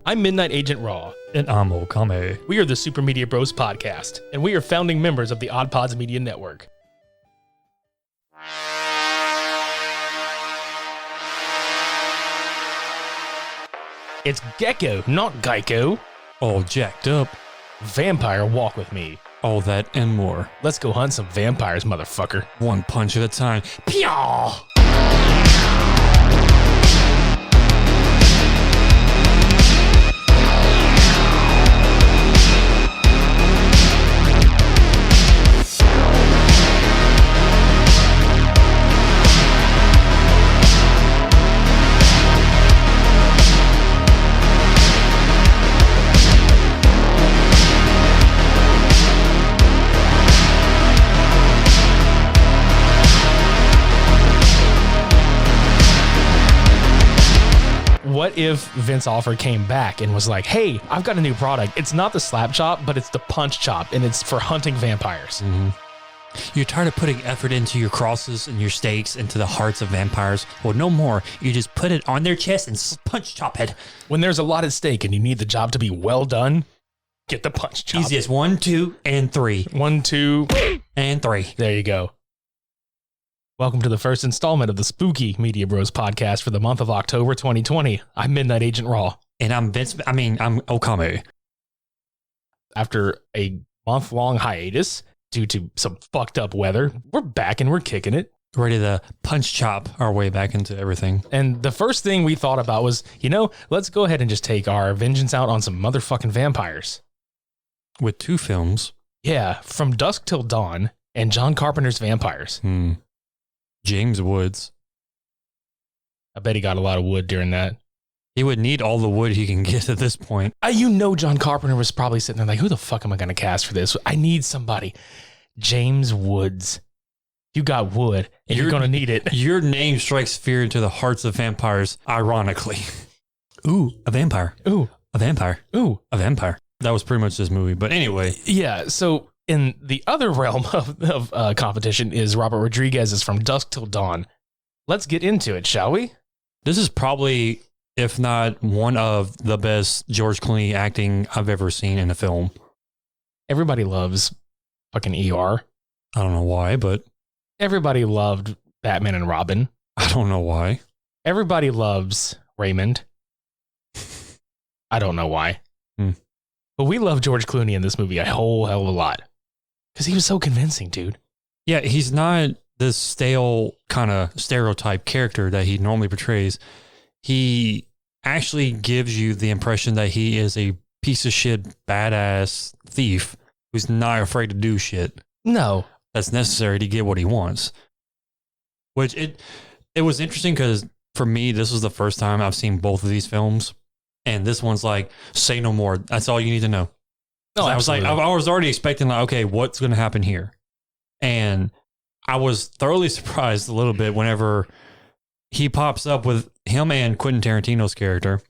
I'm Midnight Agent Raw. And I'm Okame. We are the Super Media Bros podcast, and we are founding members of the Odd Pods Media Network. It's Gecko, not Geico. All jacked up. Vampire, walk with me. All that and more. Let's go hunt some vampires, motherfucker. One punch at a time. Pyaw! What if Vince Offer came back and was like, hey, I've got a new product. It's not the slap chop, but it's the punch chop, and it's for hunting vampires. Mm-hmm. You're tired of putting effort into your crosses and your stakes into the hearts of vampires? Well, no more. You just put it on their chest and punch chop it. When there's a lot at stake and you need the job to be well done, get the punch chop. Easiest 1, 2, and 3. 1, 2, and 3. There you go. Welcome to the first installment of the Spooky Media Bros podcast for the month of October 2020. I'm Midnight Agent Raw. And I'm I'm Okame. After a month-long hiatus due to some fucked up weather, we're back and we're kicking it. Ready to punch chop our way back into everything. And the first thing we thought about was, let's go ahead and just take our vengeance out on some motherfucking vampires. With 2 films. Yeah, From Dusk Till Dawn and John Carpenter's Vampires. James Woods. I bet he got a lot of wood during that. He would need all the wood he can get at this point. John Carpenter was probably sitting there like, who the fuck am I going to cast for this? I need somebody. James Woods. You got wood, and you're going to need it. Your name strikes fear into the hearts of vampires, ironically. Ooh. A vampire. Ooh. A vampire. Ooh. A vampire. That was pretty much this movie. But anyway. Yeah, so in the other realm of competition is Robert Rodriguez's From Dusk Till Dawn. Let's get into it, shall we? This is probably, if not one of the best George Clooney acting I've ever seen in a film. Everybody loves fucking ER. I don't know why, but... Everybody loved Batman and Robin. I don't know why. Everybody loves Raymond. I don't know why. But we love George Clooney in this movie a whole hell of a lot. Because he was so convincing, dude. Yeah, he's not this stale kind of stereotype character that he normally portrays. He actually gives you the impression that he is a piece of shit, badass thief who's not afraid to do shit. No. That's necessary to get what he wants. Which it was interesting because for me, this was the first time I've seen both of these films. And this one's like, say no more. That's all you need to know. No, I was already expecting like, okay, what's going to happen here? And I was thoroughly surprised a little bit whenever he pops up with him and Quentin Tarantino's character.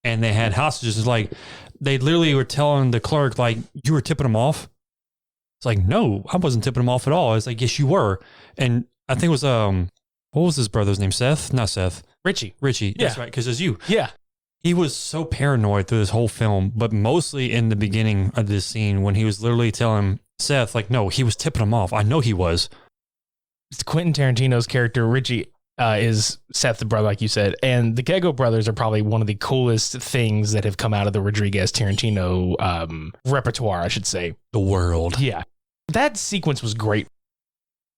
And they had hostages. It's like, they literally were telling the clerk, like, you were tipping them off. It's like, no, I wasn't tipping them off at all. It's like, yes, you were. And I think it was, what was his brother's name? Seth? Not Seth. Richie. Yeah. That's right. Because it's you. Yeah. He was so paranoid through this whole film, but mostly in the beginning of this scene when he was literally telling Seth, like, no, he was tipping him off. I know he was. It's Quentin Tarantino's character, Richie, is Seth, the brother, like you said. And the Gecko brothers are probably one of the coolest things that have come out of the Rodriguez-Tarantino repertoire, I should say. The world. Yeah. That sequence was great.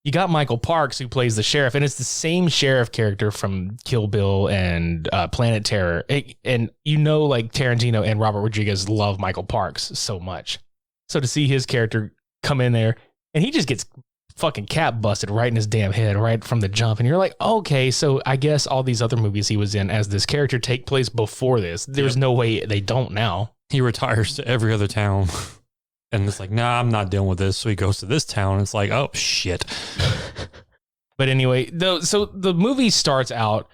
You got Michael Parks, who plays the sheriff, and it's the same sheriff character from Kill Bill and Planet Terror. And like Tarantino and Robert Rodriguez love Michael Parks so much. So to see his character come in there, and he just gets fucking cap busted right in his damn head right from the jump. And you're like, okay, so I guess all these other movies he was in as this character take place before this. There's no way they don't now. He retires to every other town. And it's like, nah, I'm not dealing with this. So he goes to this town. And it's like, oh, shit. But anyway, so the movie starts out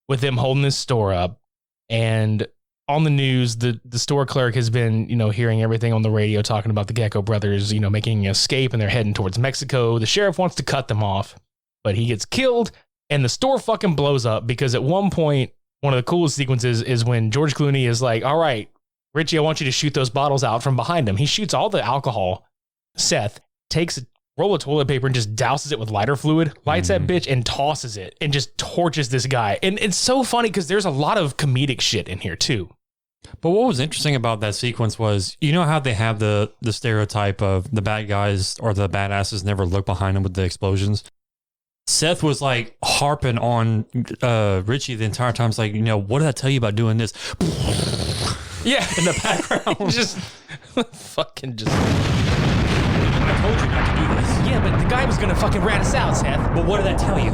with them holding this store up. And on the news, the store clerk has been, hearing everything on the radio talking about the Gecko brothers, making an escape and they're heading towards Mexico. The sheriff wants to cut them off, but he gets killed and the store fucking blows up because at one point one of the coolest sequences is when George Clooney is like, all right, Richie, I want you to shoot those bottles out from behind him. He shoots all the alcohol. Seth takes a roll of toilet paper and just douses it with lighter fluid, lights that bitch and tosses it and just torches this guy. And it's so funny because there's a lot of comedic shit in here too. But what was interesting about that sequence was, you know how they have the stereotype of the bad guys or the badasses never look behind them with the explosions? Seth was like harping on Richie the entire time. It's like, you know, what did I tell you about doing this? Yeah, in the background. just fucking just. I told you not to do this. Yeah, but the guy was going to fucking rat us out, Seth. But what did I tell you?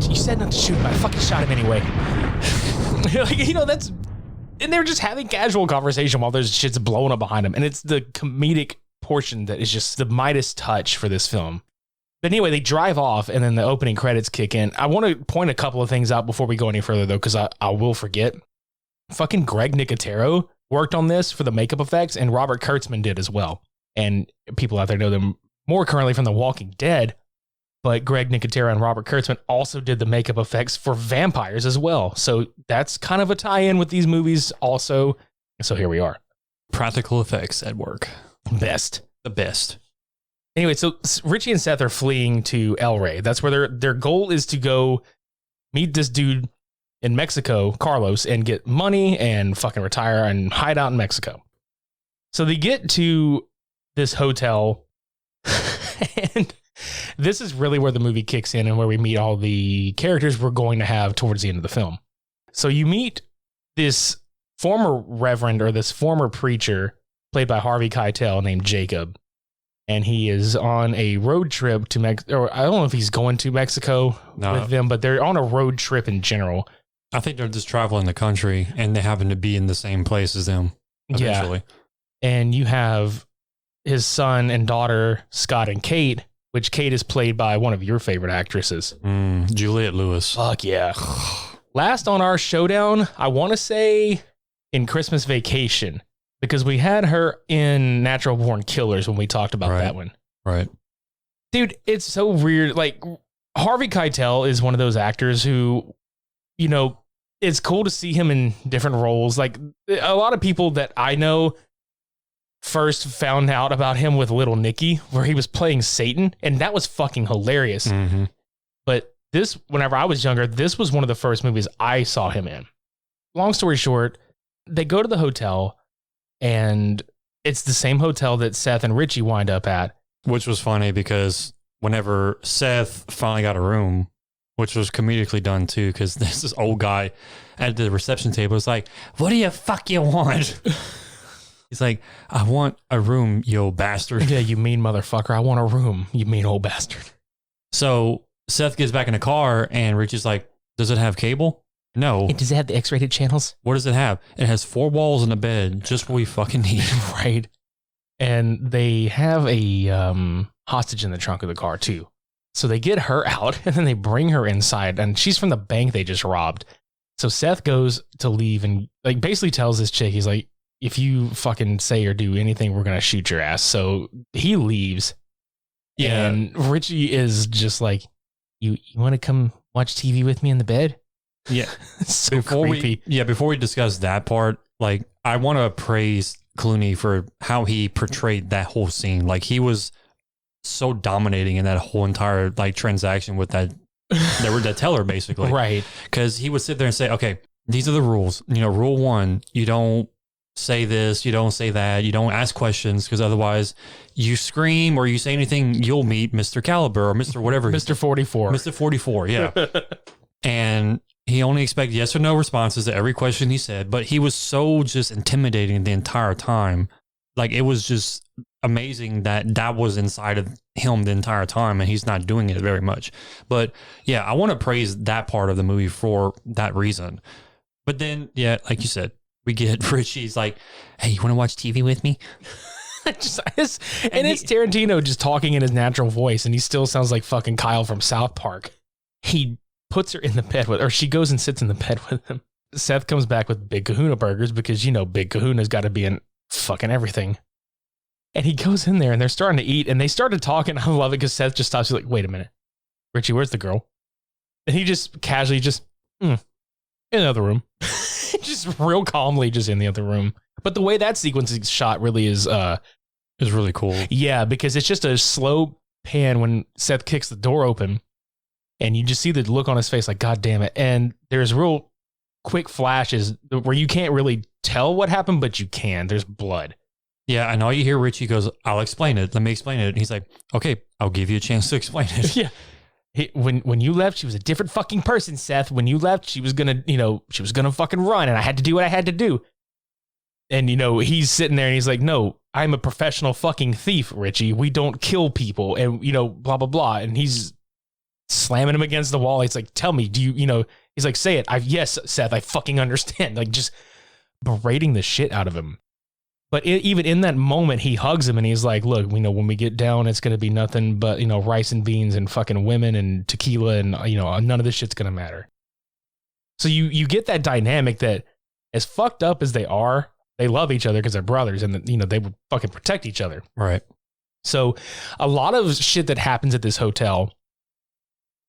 You said not to shoot him. I fucking shot him anyway. Like, you know, that's... And they're just having casual conversation while there's shit's blowing up behind them. And it's the comedic portion that is just the Midas touch for this film. But anyway, they drive off and then the opening credits kick in. I want to point a couple of things out before we go any further, though, because I will forget. Fucking Greg Nicotero worked on this for the makeup effects, and Robert Kurtzman did as well. And people out there know them more currently from The Walking Dead. But Greg Nicotero and Robert Kurtzman also did the makeup effects for vampires as well. So that's kind of a tie-in with these movies also. So here we are. Practical effects at work. Best. The best. Anyway, so Richie and Seth are fleeing to El Rey. That's where their goal is to go meet this dude in Mexico, Carlos, and get money and fucking retire and hide out in Mexico. So they get to this hotel and... This is really where the movie kicks in and where we meet all the characters we're going to have towards the end of the film. So you meet this former reverend or this former preacher played by Harvey Keitel named Jacob. And he is on a road trip to Mexico. Or I don't know if he's going to Mexico with them, but they're on a road trip in general. I think they're just traveling the country and they happen to be in the same place as them eventually. Yeah. And you have his son and daughter, Scott and Kate, which Kate is played by one of your favorite actresses. Juliette Lewis. Fuck yeah. Last on our showdown, I want to say in Christmas Vacation, because we had her in Natural Born Killers when we talked about that one. Right. Dude, it's so weird. Like, Harvey Keitel is one of those actors who, you know, it's cool to see him in different roles. Like, a lot of people that I know first found out about him with Little Nicky, where he was playing Satan, and that was fucking hilarious. Mm-hmm. But this, whenever I was younger, this was one of the first movies I saw him in. Long story short, they go to the hotel, and it's the same hotel that Seth and Richie wind up at. Which was funny because whenever Seth finally got a room, which was comedically done too, because this old guy at the reception table was like, "What do you fuck you want?" He's like, "I want a room, you old bastard." Yeah, you mean motherfucker. I want a room, you mean old bastard. So Seth gets back in the car and Richie's like, "Does it have cable?" No. Does it have the X-rated channels? What does it have? It has 4 walls and a bed, just what we fucking need. Right. And they have a hostage in the trunk of the car too. So they get her out and then they bring her inside, and she's from the bank they just robbed. So Seth goes to leave and like basically tells this chick, he's like, "If you fucking say or do anything, we're going to shoot your ass." So he leaves. Yeah. And Richie is just like, you want to come watch TV with me in the bed? Yeah. So creepy. Before we discuss that part, like, I want to praise Clooney for how he portrayed that whole scene. Like, he was so dominating in that whole entire like transaction with that teller, basically. Right. Because he would sit there and say, "Okay, these are the rules. You know, rule 1, you don't say this, you don't say that, you don't ask questions, because otherwise you scream or you say anything, you'll meet Mr. Caliber or Mr. whatever. Mr. 44. Mr. 44, yeah." And he only expected yes or no responses to every question he said, but he was so just intimidating the entire time. Like, it was just amazing that was inside of him the entire time, and he's not doing it very much. But yeah, I want to praise that part of the movie for that reason. But then, yeah, like you said, we get Richie's like, "Hey, you want to watch TV with me?" It's Tarantino just talking in his natural voice, and he still sounds like fucking Kyle from South Park. He puts her in the bed with, or she goes and sits in the bed with him. Seth comes back with Big Kahuna Burgers because, you know, Big Kahuna's got to be in fucking everything. And he goes in there and they're starting to eat and they started talking. I love it because Seth just stops. He's like, "Wait a minute, Richie, where's the girl?" And he just casually just, In the other room. Just real calmly, just in the other room. But the way that sequence is shot really is really cool. Yeah, because it's just a slow pan when Seth kicks the door open, and you just see the look on his face like, God damn it. And there's real quick flashes where you can't really tell what happened, but you can. There's blood. Yeah, and all you hear Richie goes, I'll explain it. Let me explain it. And he's like, okay, I'll give you a chance to explain it. Yeah. When you left, she was a different fucking person, Seth. When you left, she was gonna, she was gonna fucking run, and I had to do what I had to do. And, he's sitting there and he's like, no, I'm a professional fucking thief, Richie. We don't kill people, and, blah, blah, blah. And he's slamming him against the wall. He's like, tell me, do you, he's like, say it. Yes, Seth, I fucking understand. Like, just berating the shit out of him. But even in that moment, he hugs him and he's like, look, when we get down, it's going to be nothing but, rice and beans and fucking women and tequila and, none of this shit's going to matter. So you get that dynamic that as fucked up as they are, they love each other because they're brothers and, they would fucking protect each other. Right. So a lot of shit that happens at this hotel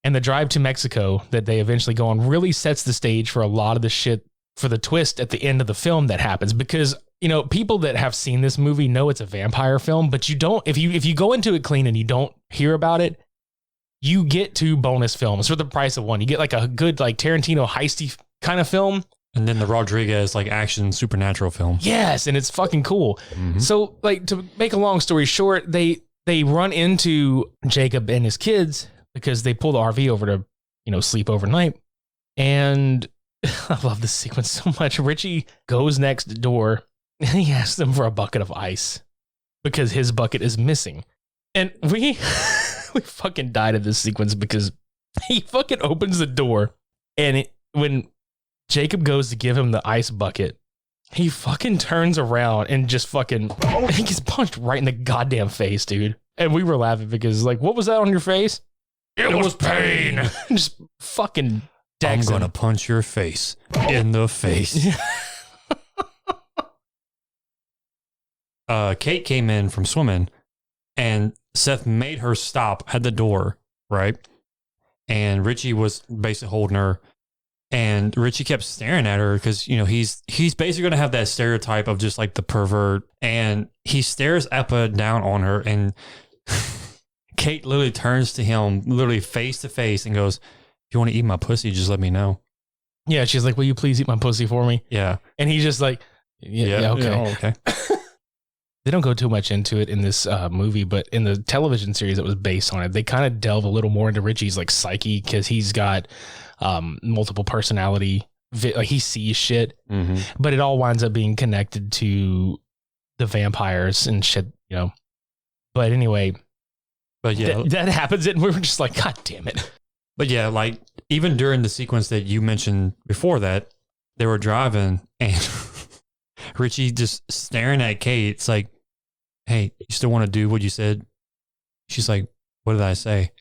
and the drive to Mexico that they eventually go on really sets the stage for a lot of the shit, for the twist at the end of the film that happens. Because people that have seen this movie know it's a vampire film, but you don't, if you go into it clean and you don't hear about it, you get 2 bonus films for the price of one. You get like a good, like Tarantino heisty kind of film. And then the Rodriguez, like action supernatural film. Yes. And it's fucking cool. Mm-hmm. So like, to make a long story short, they run into Jacob and his kids because they pull the RV over to, sleep overnight. And I love this sequence so much. Richie goes next door. And he asks them for a bucket of ice because his bucket is missing. And we fucking died at this sequence because he fucking opens the door. And when Jacob goes to give him the ice bucket, he fucking turns around and just fucking, he gets punched right in the goddamn face, dude. And we were laughing because, like, what was that on your face? It was pain. Just fucking decks I'm going to punch your face in the face. Kate came in from swimming and Seth made her stop at the door, right? And Richie was basically holding her and Richie kept staring at her because, he's basically going to have that stereotype of just like the pervert. And he stares up down on her and Kate literally turns to him, literally face to face and goes, if you want to eat my pussy, just let me know. Yeah. She's like, will you please eat my pussy for me? Yeah. And he's just like, yeah okay. Yeah, okay. They don't go too much into it in this movie, but in the television series that was based on it, they kind of delve a little more into Richie's like psyche because he's got multiple personality. Like he sees shit, but it all winds up being connected to the vampires and shit, But anyway, that happens, and we were just like, God damn it. But yeah, like even during the sequence that you mentioned before that, they were driving and Richie just staring at Kate. It's like, hey, you still want to do what you said? She's like, what did I say?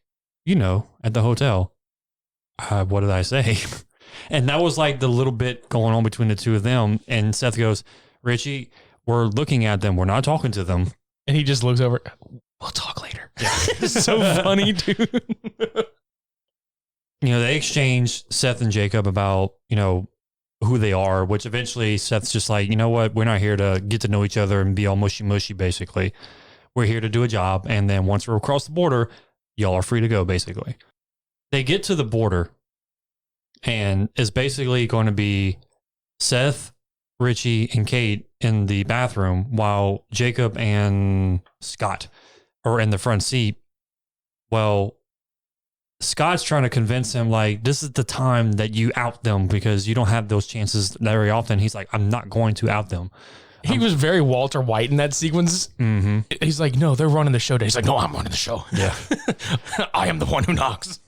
At the hotel. What did I say? And that was like the little bit going on between the two of them. And Seth goes, Richie, we're looking at them. We're not talking to them. And he just looks over. We'll talk later. Yeah. It's so funny, dude. They exchange Seth and Jacob about, who they are, which eventually Seth's just like, you know what? We're not here to get to know each other and be all mushy, basically. We're here to do a job. And then once we're across the border, y'all are free to go, basically. They get to the border and it's basically going to be Seth, Richie, and Kate in the bathroom while Jacob and Scott are in the front seat. Well, Scott's trying to convince him, like, this is the time that you out them because you don't have those chances very often. He's like, I'm not going to out them. He was very Walter White in that sequence. Mm-hmm. He's like, no, they're running the show. He's like, no, I'm running the show. Yeah. I am the one who knocks.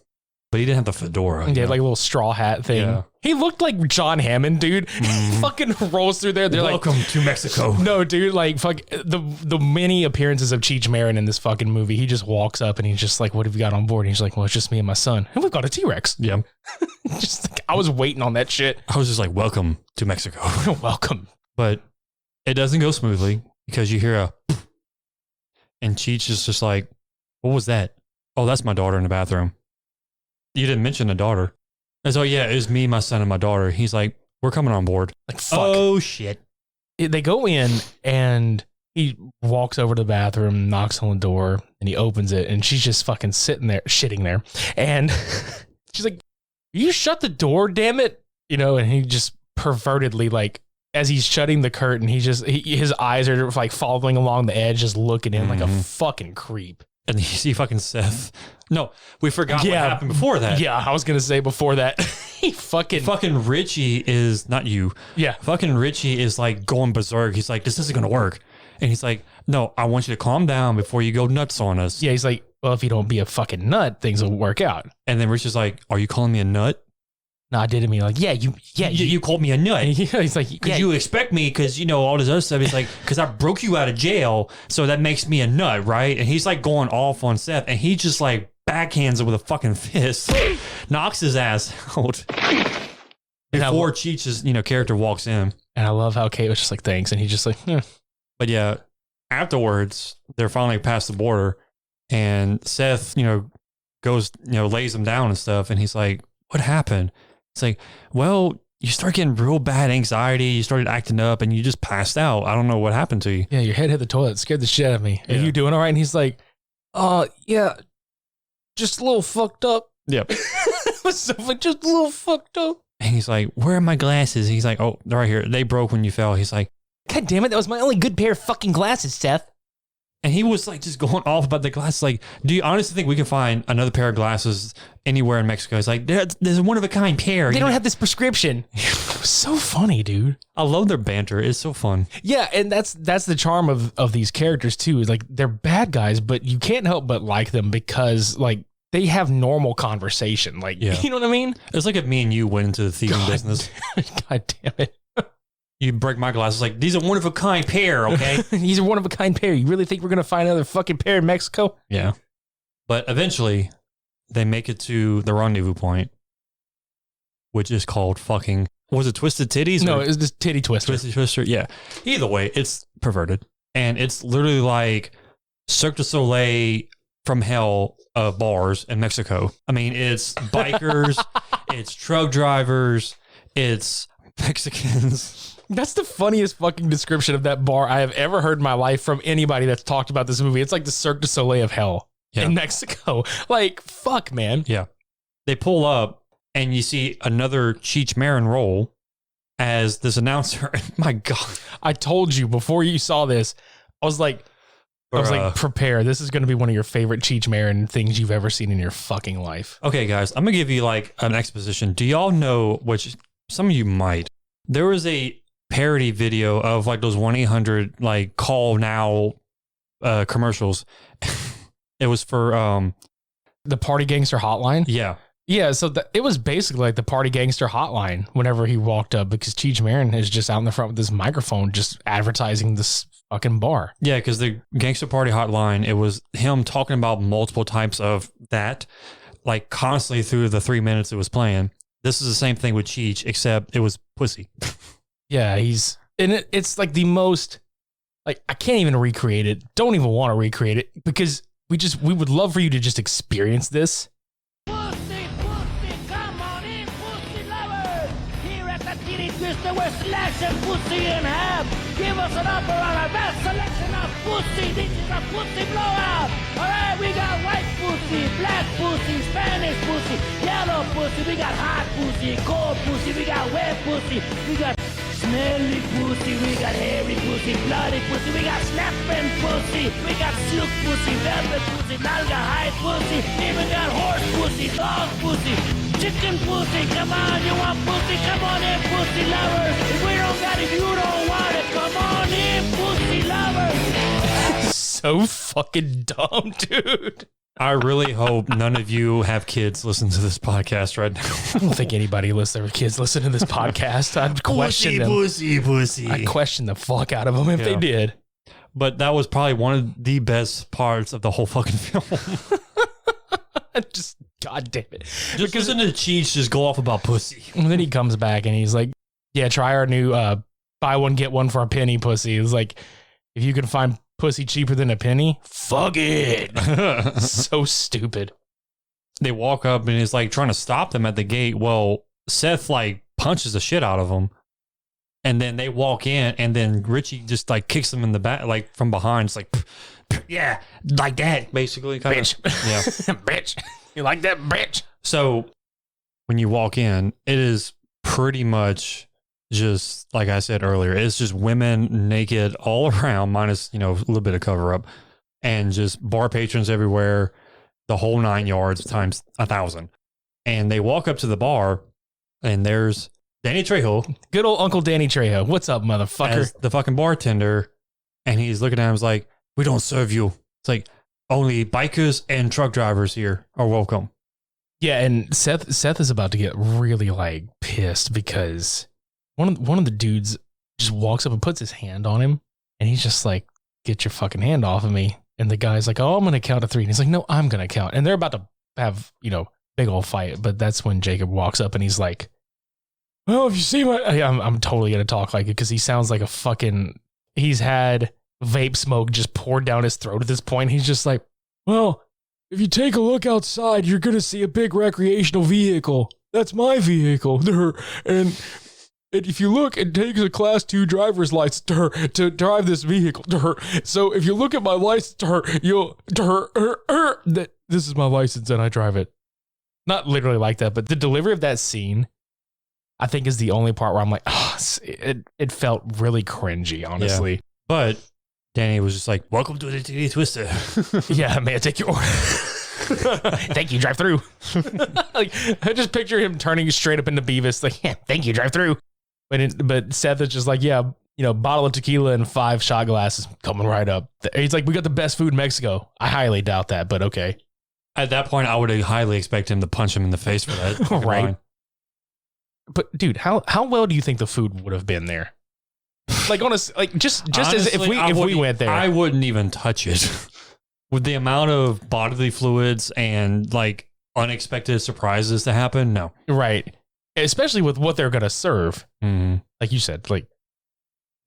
But he didn't have the fedora. Yeah, like a little straw hat thing. Yeah. He looked like John Hammond, dude. He fucking rolls through there. They're Welcome to Mexico. No, dude, like fuck the many appearances of Cheech Marin in this fucking movie. He just walks up and he's just like, what have you got on board? And he's like, well, it's just me and my son. And we've got a T-Rex. Yeah. Just like, I was waiting on that shit. I was just like, welcome to Mexico. Welcome. But it doesn't go smoothly because you hear a and Cheech is just like, what was that? Oh, that's my daughter in the bathroom. You didn't mention the daughter. And so, yeah, it was me, my son, and my daughter. He's like, we're coming on board. Like, fuck. Oh, shit. They go in and he walks over to the bathroom, knocks on the door, and he opens it, and she's just fucking sitting there, shitting there. And she's like, you shut the door, damn it. You know, and he just pervertedly, like, as he's shutting the curtain, his eyes are like following along the edge, just looking in like a fucking creep. And you see fucking Seth. No, we forgot what happened before that. Yeah, I was going to say before that, he fucking Richie is, not you. Yeah. Fucking Richie is like going berserk. He's like, this isn't going to work. And he's like, no, I want you to calm down before you go nuts on us. Yeah, he's like, well, if you don't be a fucking nut, things will work out. And then Richie's like, are you calling me a nut? No, I did it. Me like, you called me a nut. Yeah, he's like, Because you expect me, because, you know, all this other stuff. He's like, because I broke you out of jail, so that makes me a nut, right? And he's like going off on Seth, and he just like backhands it with a fucking fist, knocks his ass out before Cheech's, you know, character walks in. And I love how Kate was just like, thanks. And he's just like, But yeah, afterwards, they're finally past the border, and Seth, you know, goes, you know, lays him down and stuff, and he's like, what happened? It's like, well, you start getting real bad anxiety. You started acting up and you just passed out. I don't know what happened to you. Yeah, your head hit the toilet. It scared the shit out of me. Are you doing all right? And he's like, yeah, just a little fucked up. Yep. So, like, just a little fucked up. And he's like, where are my glasses? He's like, oh, they're right here. They broke when you fell. He's like, God damn it. That was my only good pair of fucking glasses, Seth. and he was like just going off about the glasses. Like, do you honestly think we can find another pair of glasses anywhere in Mexico? It's like, there's a one of a kind pair. They don't have this prescription. It was so funny, dude. I love their banter. It's so fun. Yeah, and that's the charm of these characters too. Is like they're bad guys, but you can't help but like them because like they have normal conversation. Like, you know what I mean? It's like if me and you went into the thieving business. God damn it. You break my glasses. Like, these are one of a kind pair, okay? These are one of a kind pair. You really think we're going to find another fucking pair in Mexico? Yeah. But eventually, they make it to the rendezvous point, which is called fucking, was it Twisted Titties? No, it was this Titty Twister. Twisted Twister, yeah. Either way, it's perverted. And it's literally like Cirque du Soleil from hell of bars in Mexico. I mean, it's bikers, it's truck drivers, it's Mexicans. That's the funniest fucking description of that bar I have ever heard in my life from anybody that's talked about this movie. It's like the Cirque du Soleil of hell in Mexico. Like, fuck, man. Yeah. They pull up and you see another Cheech Marin role as this announcer. My God. I told you before you saw this, I was like, prepare. This is going to be one of your favorite Cheech Marin things you've ever seen in your fucking life. Okay, guys, I'm going to give you like an exposition. Do y'all know, which some of you might, there was a parody video of like those 1-800 like call now commercials. It was for the Party Gangster Hotline. Yeah, so it was basically like the Party Gangster Hotline whenever he walked up, because Cheech Marin is just out in the front with this microphone just advertising this fucking bar. Yeah, because the Gangster Party Hotline, it was him talking about multiple types of that, like constantly through the 3 minutes it was playing. This is the same thing with Cheech, except it was pussy. Yeah, it's like the most, like, I can't even recreate it. Don't even want to recreate it because we would love for you to just experience this. Pussy, come on in, pussy lovers. Here at the Titty Twister, we're slashing pussy in half. Give us an upper on our best selection of pussy. This is a pussy blowout. All right, we got white pussy, black pussy, Spanish pussy, yellow pussy. We got hot pussy, cold pussy. We got wet pussy. We got smelly pussy, we got hairy pussy, bloody pussy, we got snapping pussy, we got silk pussy, velvet pussy, nalga hide pussy, even got horse pussy, dog pussy, chicken pussy. Come on, you want pussy? Come on in, pussy lovers. If we don't got it, you don't want it. Come on in, pussy lovers. So fucking dumb, dude. I really hope none of you have kids listen to this podcast right now. I don't think anybody their kids listen to this podcast. I'd question them. Pussy. I'd question the fuck out of them if they did. But that was probably one of the best parts of the whole fucking film. Just, God damn it. Just listen to Cheech just go off about pussy. And then he comes back and he's like, yeah, try our new buy one, get one for a penny pussy. It's like, if you can find pussy cheaper than a penny, fuck it. So stupid. they walk up and is like trying to stop them at the gate. Well, Seth like punches the shit out of them. And then they walk in, and then Richie just like kicks them in the back, like from behind. It's like, yeah, like that, basically. Bitch. Yeah. Bitch. You like that, bitch? So when you walk in, it is pretty much just, like I said earlier, it's just women naked all around, minus, a little bit of cover up, and just bar patrons everywhere, the whole 9 yards times 1,000. And they walk up to the bar, and there's Danny Trejo. Good old Uncle Danny Trejo. What's up, motherfucker? As the fucking bartender. And he's looking at him, like, we don't serve you. It's like, only bikers and truck drivers here are welcome. Yeah, and Seth is about to get really like pissed because one of the dudes just walks up and puts his hand on him, and he's just like, get your fucking hand off of me. And the guy's like, oh, I'm going to count to 3. And he's like, no, I'm going to count. And they're about to have, big old fight. But that's when Jacob walks up and he's like, well, if you see I'm totally going to talk like it because he sounds like he's had vape smoke just poured down his throat at this point. He's just like, well, if you take a look outside, you're going to see a big recreational vehicle. That's my vehicle. And if you look, it takes a class 2 driver's license to drive this vehicle. So if you look at my license, you'll that this is my license and I drive it. Not literally like that, but the delivery of that scene, I think, is the only part where I'm like, oh, it felt really cringy, honestly. Yeah. But Danny was just like, welcome to the TD Twister. Yeah, may I take your order? Thank you, drive through. Like, I just picture him turning straight up into Beavis, like, yeah, thank you, drive through. But Seth is just like, yeah, bottle of tequila and 5 shot glasses coming right up. He's like, we got the best food in Mexico. I highly doubt that, but okay. At that point, I would highly expect him to punch him in the face for that. Right. Line. But dude, how well do you think the food would have been there? Like, honestly, like just honestly, as if we went there, I wouldn't even touch it. With the amount of bodily fluids and like unexpected surprises to happen, no. Right. Especially with what they're gonna serve. Mm-hmm. Like you said, like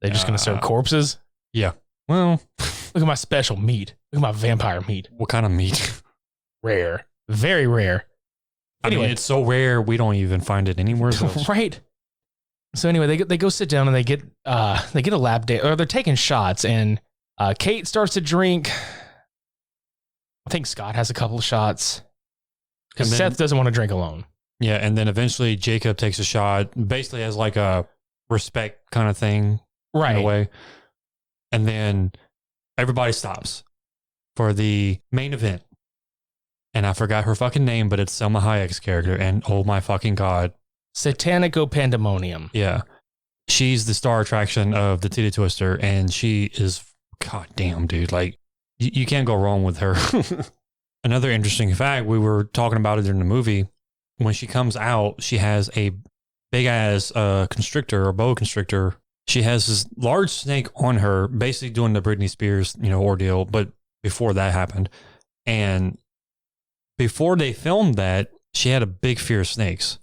they're just gonna serve corpses. Yeah. Well, look at my special meat. Look at my vampire meat. What kind of meat? Rare. Very rare. Anyway, I mean, it's so rare we don't even find it anywhere else. Right. So anyway, they go sit down and they get a lap date, or they're taking shots, and Kate starts to drink. I think Scott has a couple of shots because Seth doesn't want to drink alone. Yeah, and then eventually Jacob takes a shot, basically as like a respect kind of thing, right? In a way. And then everybody stops for the main event. And I forgot her fucking name, but it's Selma Hayek's character. And oh my fucking God. Satanico Pandemonium. Yeah. She's the star attraction of the Titty Twister. And she is, God damn, dude. Like, you can't go wrong with her. Another interesting fact, we were talking about it during the movie. When she comes out, she has a big ass constrictor or boa constrictor. She has this large snake on her, basically doing the Britney Spears, ordeal. But before that happened. And before they filmed that, she had a big fear of snakes.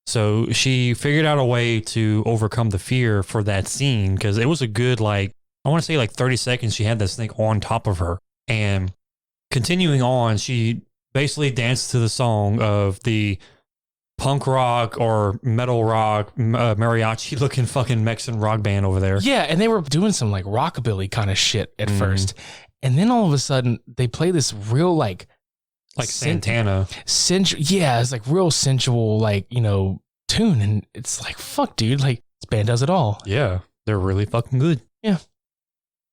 So she figured out a way to overcome the fear for that scene because it was a good, I want to say 30 seconds she had that snake on top of her. And continuing on, she basically danced to the song of the punk rock or metal rock mariachi looking fucking Mexican rock band over there. Yeah, and they were doing some rockabilly kind of shit at first. And then all of a sudden they play this real Santana. Yeah, it's real sensual, tune. And it's fuck, dude. This band does it all. Yeah, they're really fucking good. Yeah.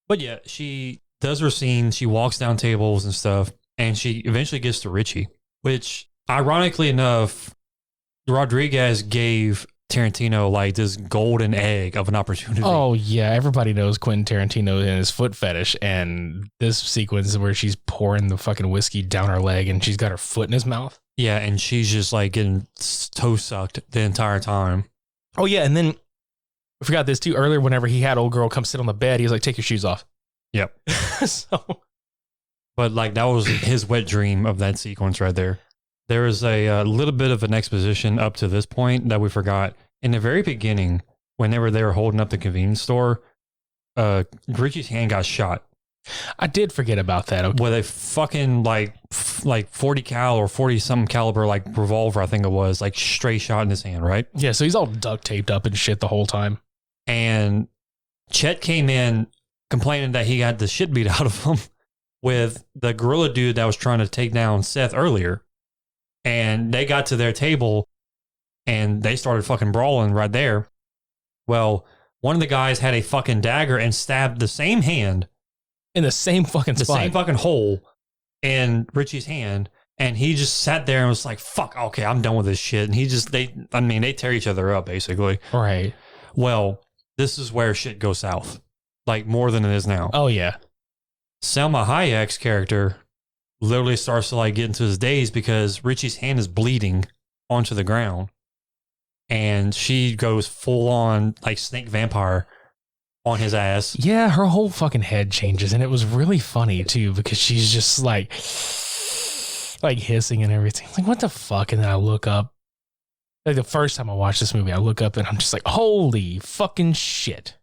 But yeah, she does her scene. She walks down tables and stuff. And she eventually gets to Richie, which, ironically enough, Rodriguez gave Tarantino this golden egg of an opportunity. Oh, yeah. Everybody knows Quentin Tarantino and his foot fetish. And this sequence where she's pouring the fucking whiskey down her leg and she's got her foot in his mouth. Yeah, and she's just getting toe sucked the entire time. Oh, yeah. And then I forgot this too. Earlier, whenever he had old girl come sit on the bed, he was like, take your shoes off. Yep. So... But that was his wet dream of that sequence right there. There is a little bit of an exposition up to this point that we forgot. In the very beginning, when they were there holding up the convenience store, Richie's hand got shot. I did forget about that. Okay. with a fucking like 40 cal or 40 something caliber like revolver, I think it was, like straight shot in his hand, right? Yeah, so he's all duct taped up and shit the whole time. And Chet came in complaining that he got the shit beat out of him with the gorilla dude that was trying to take down Seth earlier. And they got to their table and they started fucking brawling right there. Well, one of the guys had a fucking dagger and stabbed the same hand In the same fucking the spot. same fucking hole in Richie's hand, and he just sat there and was like, fuck, okay, I'm done with this shit. And they tear each other up, basically. Right. Well, this is where shit goes south, like more than it is now. Oh, yeah. Selma Hayek's character literally starts to like get into his daze because Richie's hand is bleeding onto the ground, and she goes full on like snake vampire on his ass. Yeah, her whole fucking head changes, and it was really funny, too, because she's just like hissing and everything. Like, what the fuck? And then I look up. Like, the first time I watched this movie, I look up and I'm just like, holy fucking shit.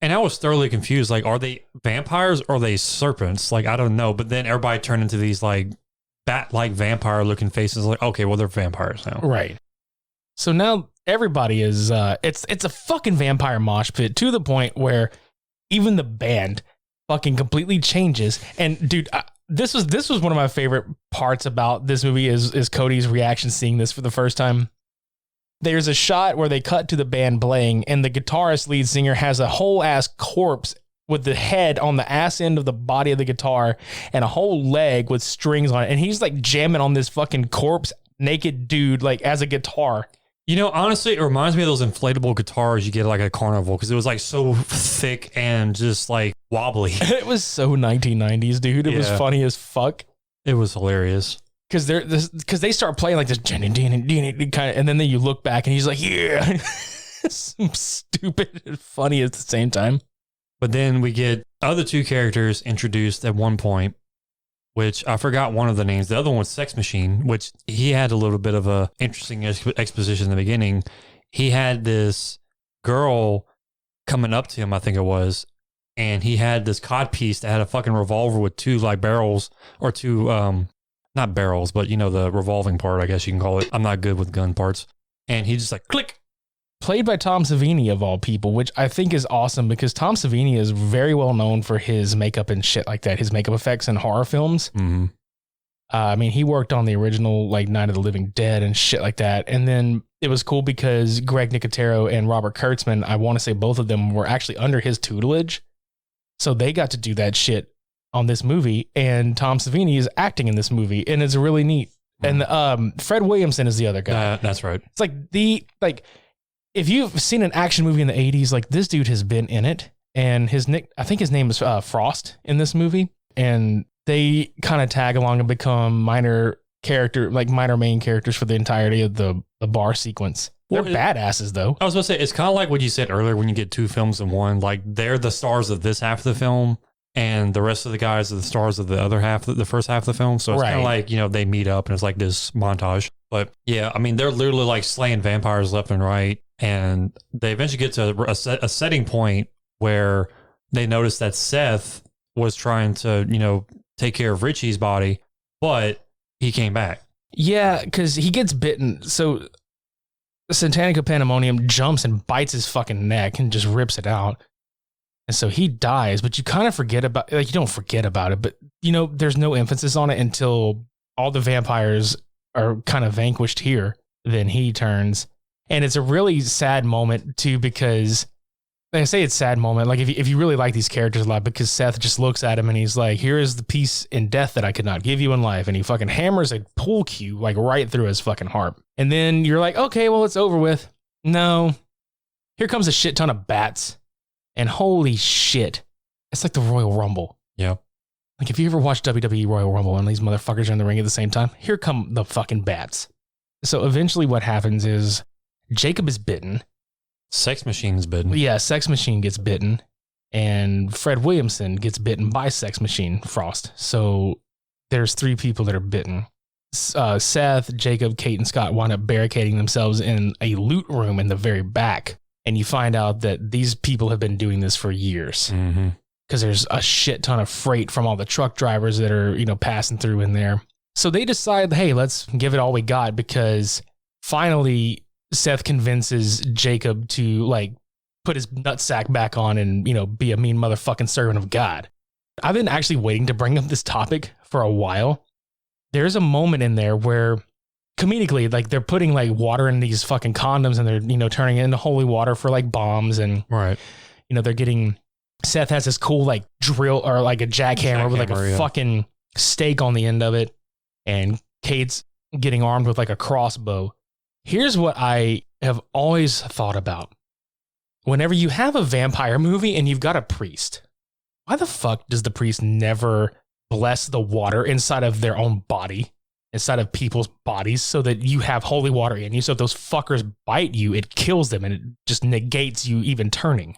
And I was thoroughly confused. Like, are they vampires or are they serpents? Like, I don't know. But then everybody turned into these like bat-like vampire-looking faces. Like, okay, well, they're vampires now. Right. So now everybody is, it's a fucking vampire mosh pit to the point where even the band fucking completely changes. And dude, this was one of my favorite parts about this movie is Cody's reaction seeing this for the first time. There's a shot where they cut to the band playing, and the guitarist lead singer has a whole ass corpse with the head on the ass end of the body of the guitar and a whole leg with strings on it. And he's like jamming on this fucking corpse naked dude, like as a guitar. You know, honestly, it reminds me of those inflatable guitars you get at like a carnival because it was like so thick and just like wobbly. It was so 1990s, dude. It was funny as fuck. It was hilarious. Because they start playing like this kind of, and then you look back and he's like, yeah. Stupid and funny at the same time. But then we get other two characters introduced at one point, which I forgot one of the names. The other one's Sex Machine, which he had a little bit of a interesting exposition in the beginning. He had this girl coming up to him, I think it was, and he had this codpiece that had a fucking revolver with two like barrels or two, not barrels, but you know, the revolving part, I guess you can call it. I'm not good with gun parts. And he just like click. Played by Tom Savini of all people, which I think is awesome because Tom Savini is very well known for his makeup and shit like that, his makeup effects in horror films. Mm-hmm. I mean, he worked on the original like Night of the Living Dead and shit like that. And then it was cool because Greg Nicotero and Robert Kurtzman, I want to say both of them were actually under his tutelage. So they got to do that shit on this movie. And Tom Savini is acting in this movie, and it's really neat. Mm-hmm. And Fred Williamson is the other guy. That's right. It's like if you've seen an action movie in the 80s, like this dude has been in it, and I think his name is Frost in this movie, and they kind of tag along and become minor main characters for the entirety of the bar sequence. They're badasses though. I was going to say, it's kind of like what you said earlier when you get two films in one, like they're the stars of this half of the film and the rest of the guys are the stars of the other half, the first half of the film. So it's kind of like, you know, they meet up and it's like this montage. But yeah, I mean, they're literally like slaying vampires left and right. And they eventually get to a setting point where they notice that Seth was trying to, you know, take care of Richie's body, but he came back. Yeah, because he gets bitten. So Santanica Pandemonium jumps and bites his fucking neck and just rips it out. And so he dies, but you kind of forget about, like, you don't forget about it, but, you know, there's no emphasis on it until all the vampires are kind of vanquished here. Then he turns. And it's a really sad moment, too, because I say it's a sad moment. Like, if you really like these characters a lot, because Seth just looks at him and he's like, here is the peace in death that I could not give you in life. And he fucking hammers a pool cue, like, right through his fucking heart. And then you're like, okay, well, it's over with. No. Here comes a shit ton of bats. And holy shit, it's like the Royal Rumble. Yeah. Like, if you ever watched WWE Royal Rumble and these motherfuckers are in the ring at the same time, here come the fucking bats. So eventually what happens is Jacob is bitten. Sex Machine's bitten. Yeah, Sex Machine gets bitten. And Fred Williamson gets bitten by Sex Machine, Frost. So there's 3 people that are bitten. Seth, Jacob, Kate, and Scott wind up barricading themselves in a loot room in the very back. And you find out that these people have been doing this for years. Mm-hmm. because there's a shit ton of freight from all the truck drivers that are, passing through in there. So they decide, hey, let's give it all we got, because finally Seth convinces Jacob to like put his nutsack back on and, be a mean motherfucking servant of God. I've been actually waiting to bring up this topic for a while. There's a moment in there where comedically, like they're putting like water in these fucking condoms and they're, turning it into holy water for like bombs. And, right. They're getting, Seth has this cool like drill or like a jackhammer with like a fucking stake on the end of it. And Kate's getting armed with like a crossbow. Here's what I have always thought about. Whenever you have a vampire movie and you've got a priest, why the fuck does the priest never bless the water inside of their own body, inside of people's bodies, so that you have holy water in you? So if those fuckers bite you, it kills them and it just negates you even turning.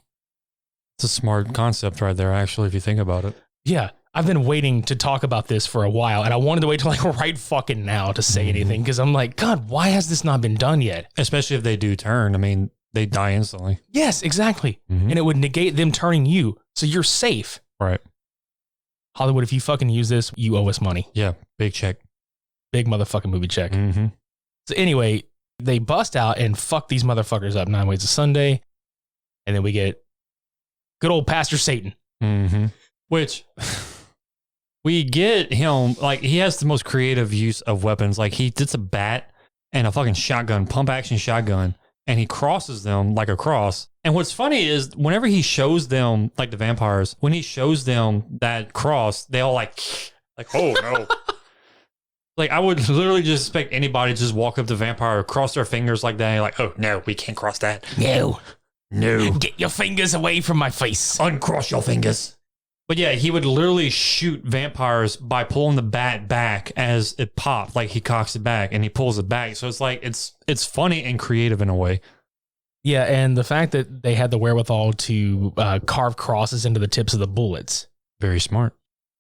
It's a smart concept right there, actually, if you think about it. Yeah. I've been waiting to talk about this for a while, and I wanted to wait till like right fucking now to say anything, because I'm like, God, why has this not been done yet? Especially if they do turn. I mean, they die instantly. Yes, exactly. And it would negate them turning you, so you're safe. Right. Hollywood, if you fucking use this, you owe us money. Yeah, big check. Big motherfucking movie check. Mm-hmm. So anyway, they bust out and fuck these motherfuckers up 9 ways to Sunday, and then we get good old Pastor Satan. Mm-hmm. Which... we get him, like, he has the most creative use of weapons. Like, he gets a bat and a fucking shotgun, pump action shotgun, and he crosses them like a cross. And what's funny is whenever he shows them, like the vampires, when he shows them that cross, they all like, oh no. Like, I would literally just expect anybody to just walk up to the vampire, cross their fingers like that, and like, oh no, we can't cross that. No. No. Get your fingers away from my face. Uncross your fingers. But yeah, he would literally shoot vampires by pulling the bat back as it popped. Like, he cocks it back and he pulls it back. So it's like, it's funny and creative in a way. Yeah, and the fact that they had the wherewithal to carve crosses into the tips of the bullets. Very smart.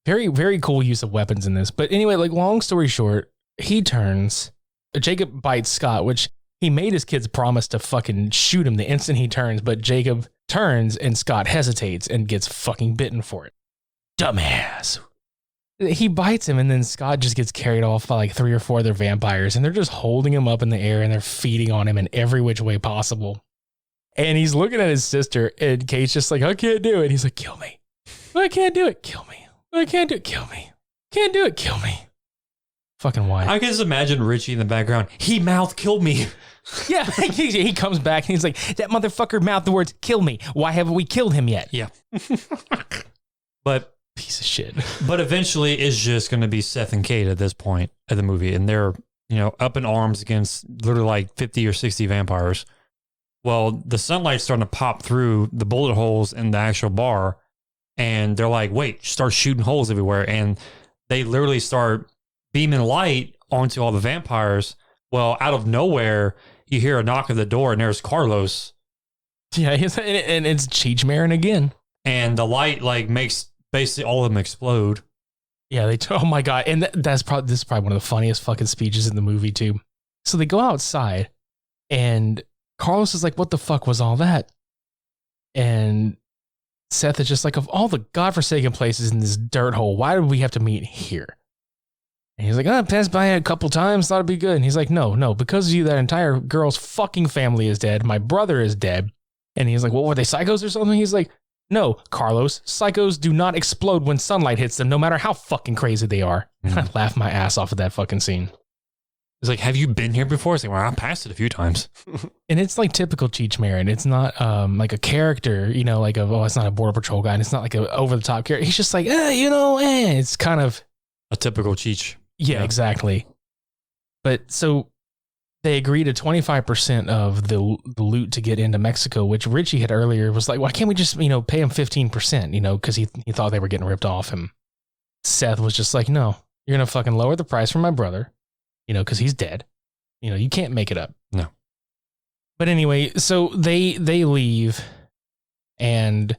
Very, very cool use of weapons in this. But anyway, like, long story short, he turns. Jacob bites Scott, which he made his kids promise to fucking shoot him the instant he turns. But Jacob turns and Scott hesitates and gets fucking bitten for it. Dumbass. He bites him, and then Scott just gets carried off by like 3 or 4 other vampires, and they're just holding him up in the air and they're feeding on him in every which way possible. And he's looking at his sister, and Kate's just like, I can't do it. He's like, kill me. I can't do it. Kill me. I can't do it. Kill me. Can't do it. Kill me. Fucking why? I can just imagine Richie in the background. He mouth killed me. Yeah, he comes back and he's like, that motherfucker mouthed the words, kill me. Why haven't we killed him yet? Yeah. But piece of shit. But eventually it's just going to be Seth and Kate at this point of the movie. And they're, up in arms against literally like 50 or 60 vampires. Well, the sunlight's starting to pop through the bullet holes in the actual bar. And they're like, wait, start shooting holes everywhere. And they literally start beaming light onto all the vampires. Well, out of nowhere, you hear a knock at the door and there's Carlos. Yeah, and it's Cheech Marin again. And the light like makes basically all of them explode. Yeah, oh my God. And this is probably one of the funniest fucking speeches in the movie too. So they go outside and Carlos is like, what the fuck was all that? And Seth is just like, of all the godforsaken places in this dirt hole, why did we have to meet here? And he's like, I passed by it a couple times, thought it'd be good. And he's like, no, because of you, that entire girl's fucking family is dead. My brother is dead. And he's like, well, were they psychos or something? He's like, no, Carlos, psychos do not explode when sunlight hits them, no matter how fucking crazy they are. Mm. I laughed my ass off at that fucking scene. He's like, have you been here before? It's like, well, I passed it a few times. And it's like typical Cheech Marin. It's not like a character, like it's not a Border Patrol guy. And it's not like an over-the-top character. He's just like, it's kind of a typical Cheech. Yeah, exactly. But so they agree to 25% of the loot to get into Mexico, which Richie had earlier was like, why can't we just, pay him 15%, because he thought they were getting ripped off him. Seth was just like, no, you're going to fucking lower the price for my brother, because he's dead. You can't make it up. No. But anyway, so they leave, and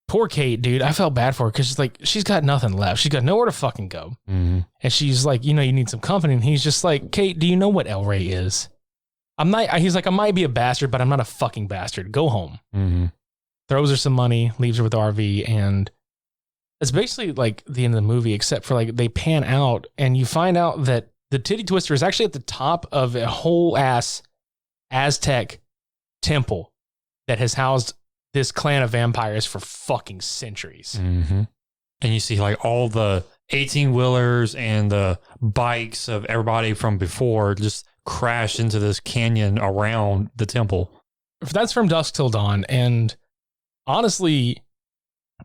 poor Kate, dude, I felt bad for her because she's got nothing left. She's got nowhere to fucking go. Mm-hmm. And she's like, you need some company. And he's just like, Kate, do you know what El Rey is? He's like, I might be a bastard, but I'm not a fucking bastard. Go home. Mm-hmm. throws her some money, leaves her with the RV, and it's basically like the end of the movie, except for like they pan out and you find out that the titty twister is actually at the top of a whole ass Aztec temple that has housed this clan of vampires for fucking centuries. Mm-hmm. And you see like all the 18-wheelers and the bikes of everybody from before just crash into this canyon around the temple. That's From Dusk Till Dawn. And honestly,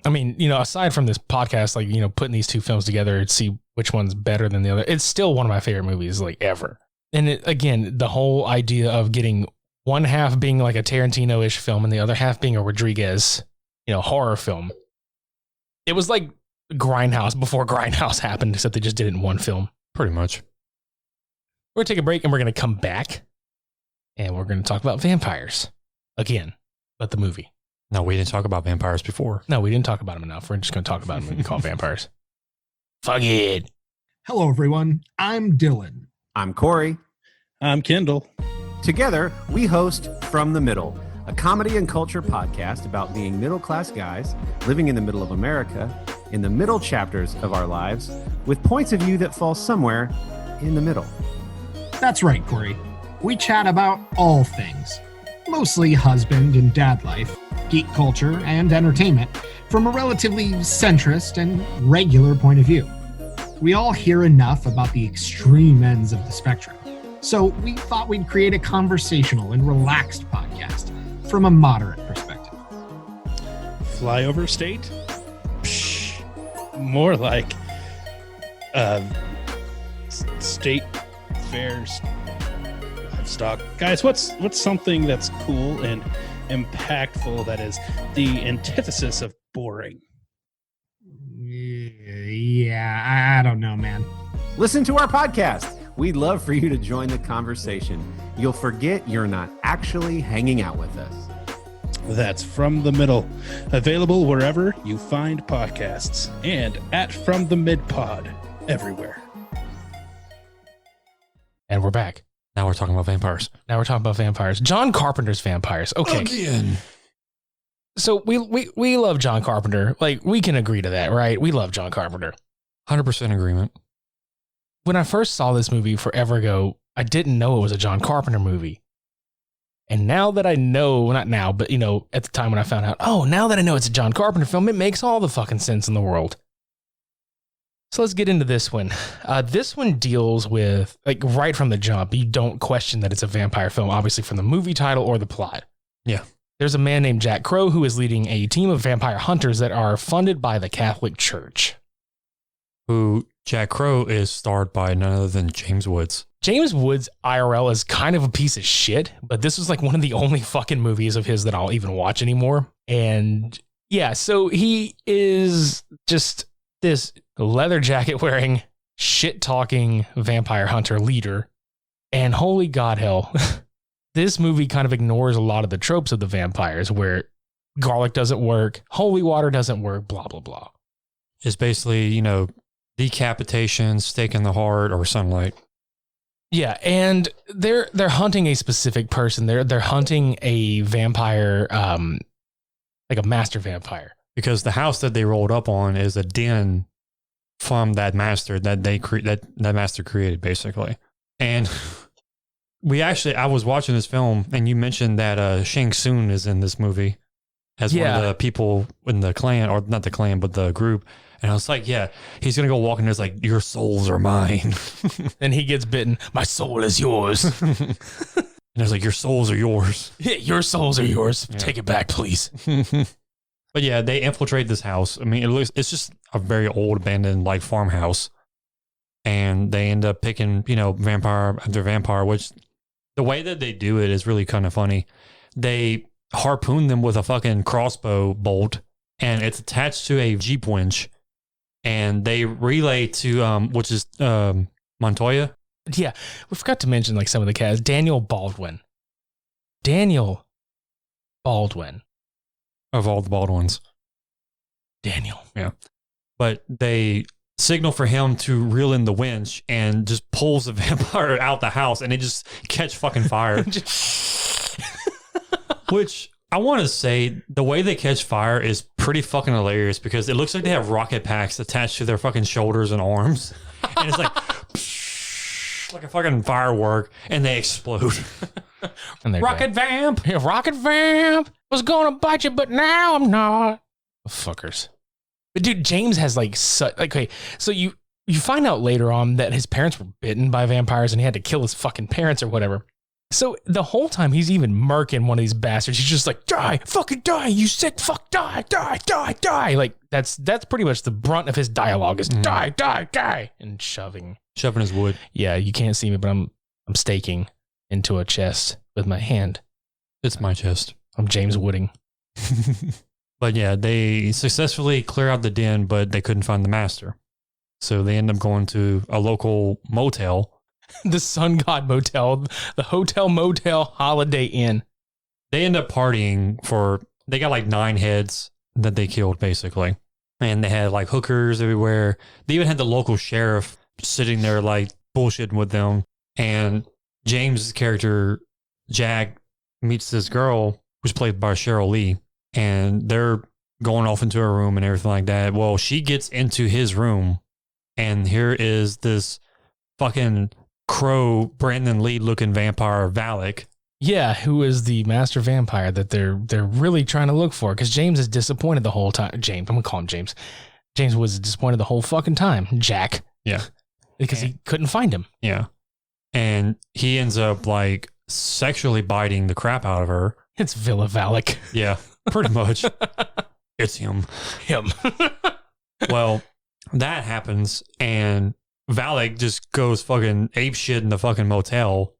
I mean, you know, aside from this podcast, like, you know, putting these two films together to see which one's better than the other, it's still one of my favorite movies like ever. And it, again, the whole idea of getting one half being like a Tarantino-ish film and the other half being a Rodriguez, you know, horror film. It was like Grindhouse before Grindhouse happened, except they just did it in one film. Pretty much. We're going to take a break and we're going to come back and we're going to talk about vampires again, but the movie. No, we didn't talk about vampires before. No, we didn't talk about them enough. We're just going to talk about a movie called Vampires. Fuck it. Hello, everyone. I'm Dylan. I'm Corey. I'm Kendall. Together, we host From the Middle, a comedy and culture podcast about being middle-class guys living in the middle of America, in the middle chapters of our lives, with points of view that fall somewhere in the middle. That's right, Corey. We chat about all things, mostly husband and dad life, geek culture, and entertainment from a relatively centrist and regular point of view. We all hear enough about the extreme ends of the spectrum, so we thought we'd create a conversational and relaxed podcast from a moderate perspective. Flyover state? Psh, more like state fairs, livestock. Guys, what's something that's cool and impactful that is the antithesis of boring? Yeah, I don't know, man. Listen to our podcast. We'd love for you to join the conversation. You'll forget you're not actually hanging out with us. That's From the Middle, available wherever you find podcasts and at From the Mid Pod everywhere. And we're back. Now we're talking about vampires. John Carpenter's Vampires. Okay. Again. So we love John Carpenter. Like, we can agree to that, right? We love John Carpenter. 100% agreement. When I first saw this movie forever ago, I didn't know it was a John Carpenter movie. And now that I know, not now, but, you know, at the time when I found out, oh, now that I know it's a John Carpenter film, it makes all the fucking sense in the world. So let's get into this one. This one deals with, like, right from the jump, you don't question that it's a vampire film, obviously from the movie title or the plot. Yeah. There's a man named Jack Crow who is leading a team of vampire hunters that are funded by the Catholic Church. Who Jack Crow is starred by none other than James Woods. James Woods IRL is kind of a piece of shit, but this was like one of the only fucking movies of his that I'll even watch anymore. And yeah, so he is just this leather jacket wearing, shit talking vampire hunter leader. And holy God hell, this movie kind of ignores a lot of the tropes of the vampires where garlic doesn't work, holy water doesn't work, blah, blah, blah. It's basically, you know, decapitation, stake in the heart, or sunlight. Yeah, and they're hunting a specific person. They're hunting a vampire, like a master vampire. Because the house that they rolled up on is a den from that master that that master created, basically. And I was watching this film, and you mentioned that Shang Tsung is in this movie as one of the people in the clan, or not the clan, but the group. And I was like, yeah, he's going to go walk in there. It's like, your souls are mine. And he gets bitten. My soul is yours. And I was like, your souls are yours. Yeah, your souls are yours. Yeah. Take it back, please. But yeah, they infiltrate this house. I mean, it's just a very old, abandoned, like, farmhouse. And they end up picking, you know, vampire after vampire, which the way that they do it is really kind of funny. They harpoon them with a fucking crossbow bolt, and it's attached to a Jeep winch. And they relay to, which is Montoya. Yeah, we forgot to mention like some of the cast. Daniel Baldwin. Of all the Baldwins. Daniel. Yeah. But they signal for him to reel in the winch and just pulls the vampire out the house, and they just catch fucking fire. Which I want to say the way they catch fire is pretty fucking hilarious because it looks like they have rocket packs attached to their fucking shoulders and arms. And it's like, like a fucking firework, and they explode. And Rocket vamp. Yeah, rocket vamp was going to bite you, but now I'm not. Fuckers. But dude, James has like such, like, okay, so you find out later on that his parents were bitten by vampires and he had to kill his fucking parents or whatever. So the whole time he's even murking one of these bastards. He's just like, die, fucking die, you sick fuck, die, die, die, die. Like that's pretty much the brunt of his dialogue is die, die, die, and shoving His wood. Yeah, you can't see me, but I'm staking into a chest with my hand. It's my chest. I'm James Wooding. But yeah, they successfully clear out the den, but they couldn't find the master. So they end up going to a local motel. The Sun God Motel, the Hotel Motel Holiday Inn. They end up partying they got like 9 heads that they killed basically. And they had like hookers everywhere. They even had the local sheriff sitting there like bullshitting with them. And James' character, Jack, meets this girl who's played by Cheryl Lee. And they're going off into her room and everything like that. Well, she gets into his room. And here is this fucking crow Brandon Lee looking vampire Valak. Yeah, who is the master vampire that they're really trying to look for? Because James is disappointed the whole time. James, I'm gonna call him James. James was disappointed the whole fucking time. Jack. Yeah. Because he couldn't find him. Yeah. And he ends up like sexually biting the crap out of her. It's Villa Valak. Yeah, pretty much. It's him. Well, that happens and Valak just goes fucking ape shit in the fucking motel.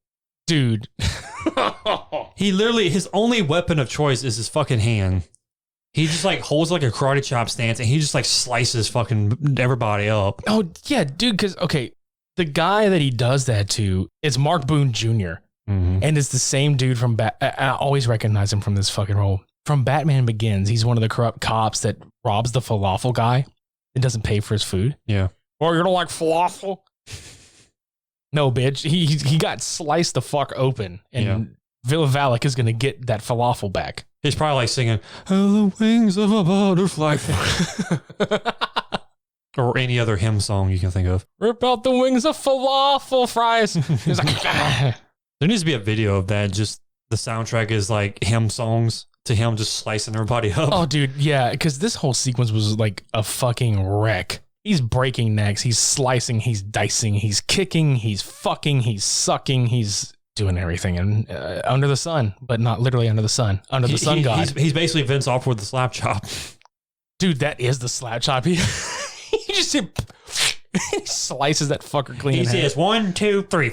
Dude. He literally, his only weapon of choice is his fucking hand. He just like holds like a karate chop stance and he just like slices fucking everybody up. Oh, yeah, dude, because, okay, the guy that he does that to is Mark Boone Jr. Mm-hmm. And it's the same dude from I always recognize him from this fucking role. From Batman Begins, he's one of the corrupt cops that robs the falafel guy and doesn't pay for his food. Yeah. Oh, you don't like falafel? No, bitch. He got sliced the fuck open, and Villa Valak is going to get that falafel back. He's probably like singing, "Oh, the wings of a butterfly." Or any other hymn song you can think of. Rip out the wings of falafel fries. He's like, ah. There needs to be a video of that. Just the soundtrack is like hymn songs to him just slicing everybody up. Oh, dude, yeah, because this whole sequence was like a fucking wreck. He's breaking necks, he's slicing, he's dicing, he's kicking, he's fucking, he's sucking, he's doing everything and under the sun, but not literally under the sun, under the sun god. He's basically Vince off with the slap chop. Dude, that is the slap chop. He just he slices that fucker clean. He says 1, 2, 3.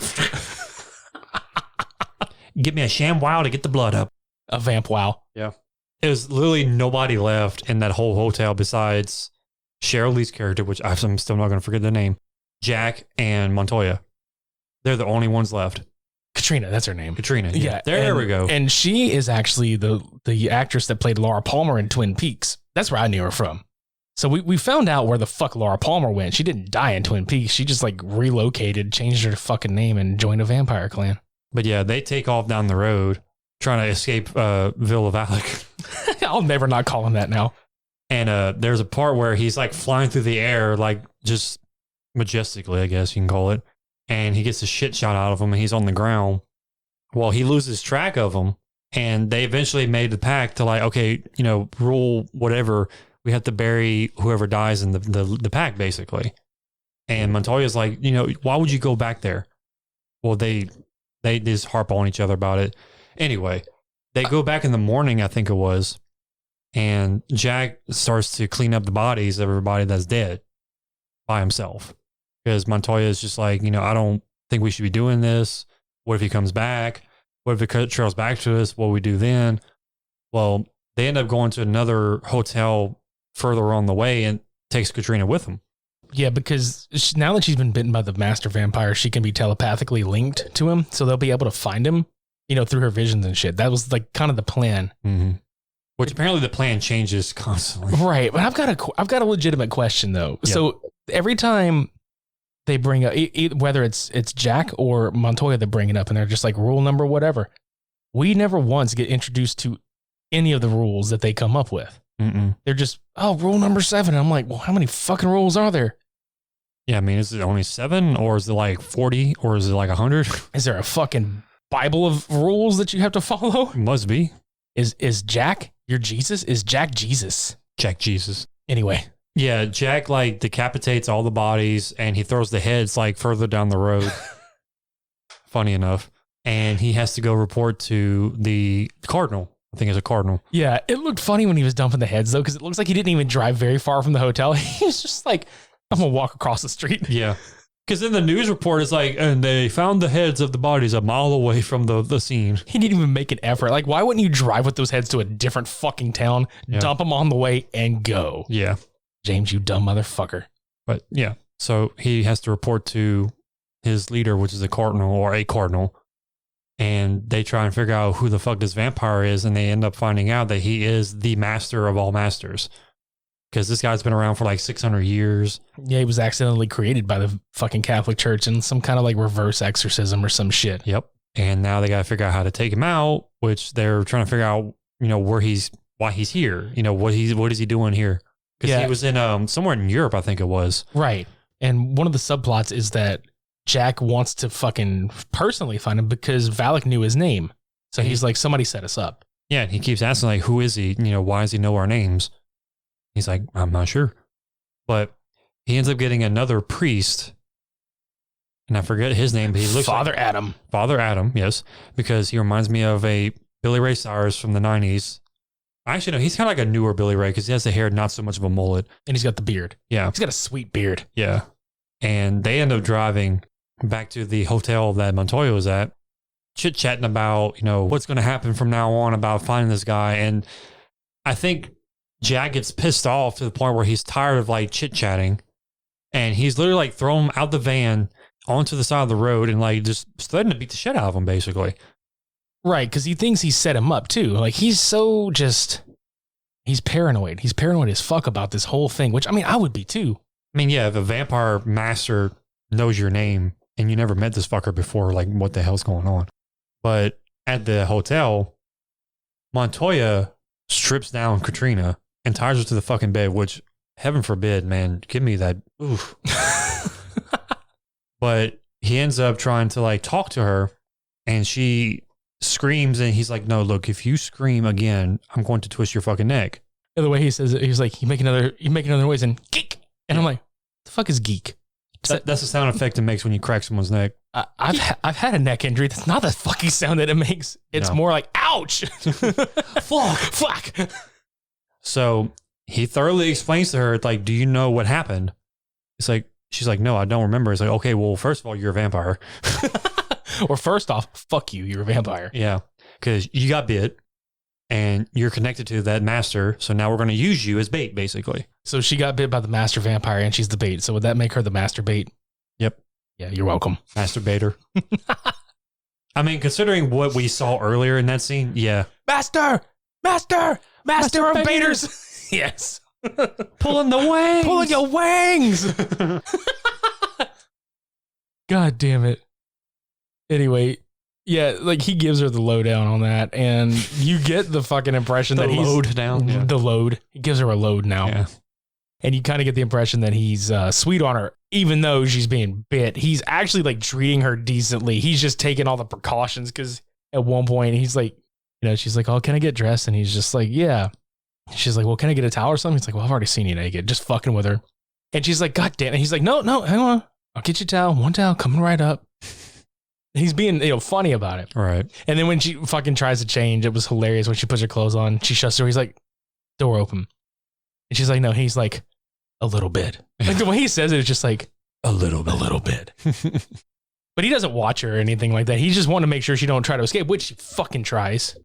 Give me a sham wow to get the blood up. A vamp wow. Yeah. It was literally nobody left in that whole hotel besides Cheryl Lee's character, which I'm still not going to forget the name, Jack and Montoya. They're the only ones left. Katrina, that's her name. Katrina. Yeah. There we go. And she is actually the actress that played Laura Palmer in Twin Peaks. That's where I knew her from. So we found out where the fuck Laura Palmer went. She didn't die in Twin Peaks. She just like relocated, changed her fucking name, and joined a vampire clan. But yeah, they take off down the road trying to escape Villa Valak. I'll never not call him that now. And there's a part where he's like flying through the air, like just majestically, I guess you can call it. And he gets a shit shot out of him and he's on the ground. Well, he loses track of him. And they eventually made the pact to like, okay, rule whatever. We have to bury whoever dies in the pack, basically. And Montoya's like, why would you go back there? Well, they just harp on each other about it. Anyway, they go back in the morning, I think it was. And Jack starts to clean up the bodies of everybody that's dead by himself. Because Montoya is just like, I don't think we should be doing this. What if he comes back? What if it trails back to us? What do we do then? Well, they end up going to another hotel further on the way and takes Katrina with them. Yeah, because now that she's been bitten by the master vampire, she can be telepathically linked to him. So they'll be able to find him, through her visions and shit. That was like kind of the plan. Mm-hmm. Which apparently the plan changes constantly. Right. But I've got a legitimate question though. Yeah. So every time they bring up, whether it's Jack or Montoya that bring it up and they're just like rule number whatever, we never once get introduced to any of the rules that they come up with. Mm-mm. They're just, rule number 7. And I'm like, well, how many fucking rules are there? Yeah, I mean, is it only 7 or is it like 40 or is it like 100? Is there a fucking Bible of rules that you have to follow? Must be. Is Jack your Jesus? Is Jack Jesus? Jack Jesus. Anyway. Yeah, Jack like decapitates all the bodies and he throws the heads like further down the road. Funny enough. And he has to go report to the cardinal. I think it's a cardinal. Yeah, it looked funny when he was dumping the heads though, because it looks like he didn't even drive very far from the hotel. He was just like, I'm going to walk across the street. Yeah. Because in the news report, it's like, and they found the heads of the bodies a mile away from the scene. He didn't even make an effort. Like, why wouldn't you drive with those heads to a different fucking town, dump them on the way, and go? Yeah. James, you dumb motherfucker. But yeah, so he has to report to his leader, which is a cardinal, and they try and figure out who the fuck this vampire is, and they end up finding out that he is the master of all masters. Because this guy's been around for like 600 years. Yeah, he was accidentally created by the fucking Catholic Church in some kind of like reverse exorcism or some shit. Yep. And now they got to figure out how to take him out, which they're trying to figure out, why he's here. What is he doing here? Because he was in somewhere in Europe, I think it was. Right. And one of the subplots is that Jack wants to fucking personally find him because Valak knew his name. So he's like, somebody set us up. Yeah, and he keeps asking like, who is he? Why does he know our names? He's like, I'm not sure. But he ends up getting another priest. And I forget his name, but he looks Father Adam. Father Adam, yes. Because he reminds me of a Billy Ray Cyrus from the 90s. Actually, no, he's kind of like a newer Billy Ray because he has the hair, not so much of a mullet. And he's got the beard. Yeah. He's got a sweet beard. Yeah. And they end up driving back to the hotel that Montoya was at, chit-chatting about, what's going to happen from now on about finding this guy. And I think Jack gets pissed off to the point where he's tired of like chit-chatting. And he's literally like throwing him out the van onto the side of the road and like just threatening to beat the shit out of him, basically. Right, because he thinks he set him up too. Like he's so he's paranoid. He's paranoid as fuck about this whole thing, which I mean, I would be too. I mean, yeah, if a vampire master knows your name and you never met this fucker before, like what the hell's going on? But at the hotel, Montoya strips down Katrina and ties her to the fucking bed, which heaven forbid, man, give me that. Oof. But he ends up trying to like talk to her and she screams and he's like, no, look, if you scream again, I'm going to twist your fucking neck. And the way he says it, he's like, you make another noise and geek. And I'm like, the fuck is geek? That's the sound effect it makes when you crack someone's neck. I've had a neck injury. That's not the fucking sound that it makes. It's more like, ouch. Fuck. So he thoroughly explains to her, like, do you know what happened? It's like, she's like, no, I don't remember. It's like, okay, well, first of all, you're a vampire. Or first off, fuck you, you're a vampire. Yeah, because you got bit and you're connected to that master. So now we're going to use you as bait, basically. So she got bit by the master vampire and she's the bait. So would that make her the master bait? Yep. Yeah, you're welcome. Master baiter. I mean, considering what we saw earlier in that scene, yeah. Master of baiters. Yes. Pulling the wangs. Pulling your wangs. God damn it. Anyway, yeah, like he gives her the lowdown on that, and you get the fucking impression that he's load down. Yeah. The load. He gives her a load now. Yeah. And you kind of get the impression that he's sweet on her, even though she's being bit. He's actually like treating her decently. He's just taking all the precautions because at one point he's like, she's like, oh, can I get dressed? And he's just like, yeah. She's like, well, can I get a towel or something? He's like, well, I've already seen you naked. Just fucking with her. And she's like, God damn it. He's like, no, hang on. I'll get you a towel. One towel coming right up. He's being, funny about it. Right. And then when she fucking tries to change, it was hilarious when she puts her clothes on. She shuts the door. He's like, door open. And she's like, no. He's like, a little bit. Like the way he says it is just like, a little bit. But he doesn't watch her or anything like that. He just wanted to make sure she don't try to escape, which she fucking tries.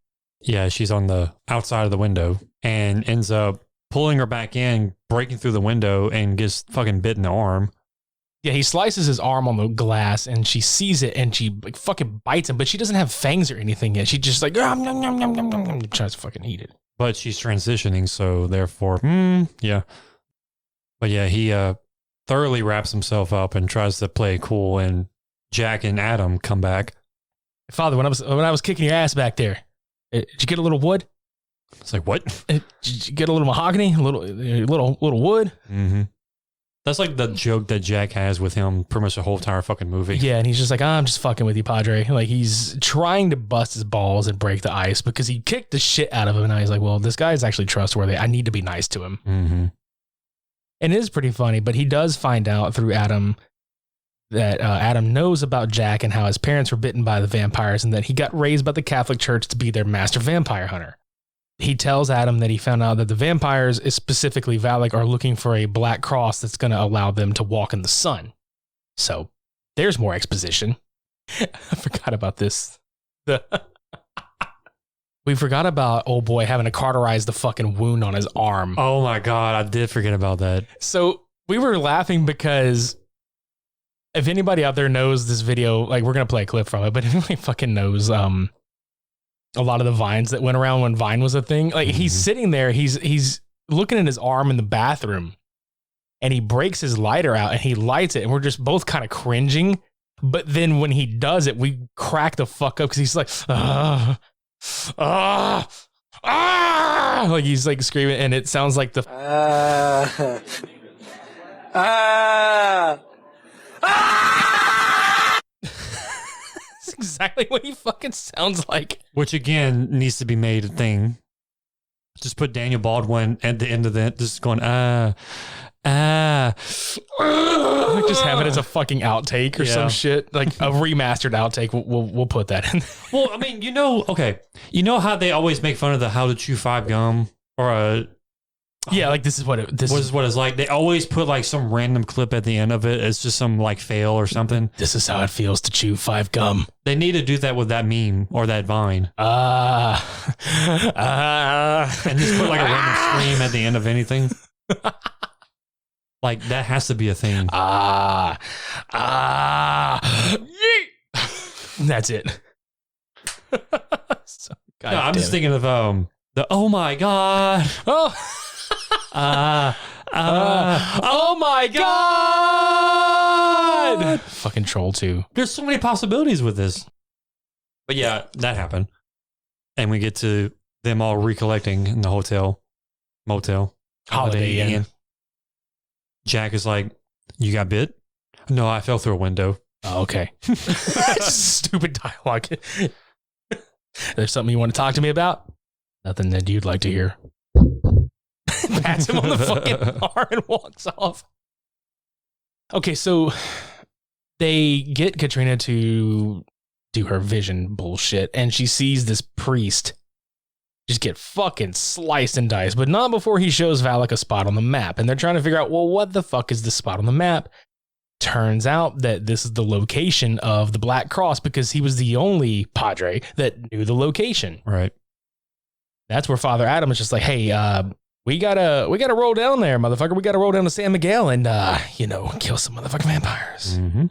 Yeah, she's on the outside of the window and ends up pulling her back in, breaking through the window, and gets fucking bit in the arm. Yeah, he slices his arm on the glass, and she sees it, and she like fucking bites him, but she doesn't have fangs or anything yet. She just like, nom, nom, nom, nom, nom, nom, tries to fucking eat it. But she's transitioning, so therefore, yeah. But yeah, he thoroughly wraps himself up and tries to play cool, and Jack and Adam come back. Father, when I was kicking your ass back there, did you get a little wood? It's like, what? Did you get a little mahogany, a little wood? Mm-hmm. That's like the joke that Jack has with him pretty much the whole entire fucking movie. Yeah, and he's just like, I'm just fucking with you, Padre. Like, he's trying to bust his balls and break the ice because he kicked the shit out of him. And now he's like, well, this guy is actually trustworthy. I need to be nice to him. Mm-hmm. And it is pretty funny, but he does find out through Adam that Adam knows about Jack and how his parents were bitten by the vampires and that he got raised by the Catholic Church to be their master vampire hunter. He tells Adam that he found out that the vampires, specifically Valak, are looking for a black cross that's going to allow them to walk in the sun. So there's more exposition. I forgot about this. We forgot about old boy having to cauterize the fucking wound on his arm. Oh my God, I did forget about that. So we were laughing because if anybody out there knows this video, like we're going to play a clip from it, but if anybody fucking knows a lot of the vines that went around when Vine was a thing, like he's sitting there, he's looking at his arm in the bathroom and he breaks his lighter out and he lights it and we're just both kind of cringing. But then when he does it, we crack the fuck up because he's like, like he's like screaming and it sounds like the That's exactly what he fucking sounds like. Which again needs to be made a thing. Just put Daniel Baldwin at the end of that, just going, like just have it as a fucking outtake or some shit, like a remastered outtake. We'll put that in. Well, I mean, you know how they always make fun of the How to Chew 5 Gum or like this is what it's like. They always put like some random clip at the end of it. It's just some like fail or something. This is how it feels to chew 5 gum. They need to do that with that meme or that Vine. And just put like a random scream at the end of anything. Like that has to be a thing. That's it. No, I'm just thinking of the oh my God. Oh my God! Fucking Troll 2. There's so many possibilities with this. But yeah, that happened. And we get to them all recollecting in the motel, Holiday Inn. Jack is like, you got bit? No, I fell through a window. Oh, okay. Stupid dialogue. There's something you want to talk to me about? Nothing that you'd like to hear. Pats him on the fucking arm and walks off. Okay, so they get Katrina to do her vision bullshit, and she sees this priest just get fucking sliced and diced, but not before he shows Valak a spot on the map. And they're trying to figure out, well, what the fuck is this spot on the map? Turns out that this is the location of the Black Cross because he was the only Padre that knew the location. Right. That's where Father Adam is just like, hey, we gotta roll down there, motherfucker. We gotta roll down to San Miguel and, kill some motherfucking vampires. Mm-hmm.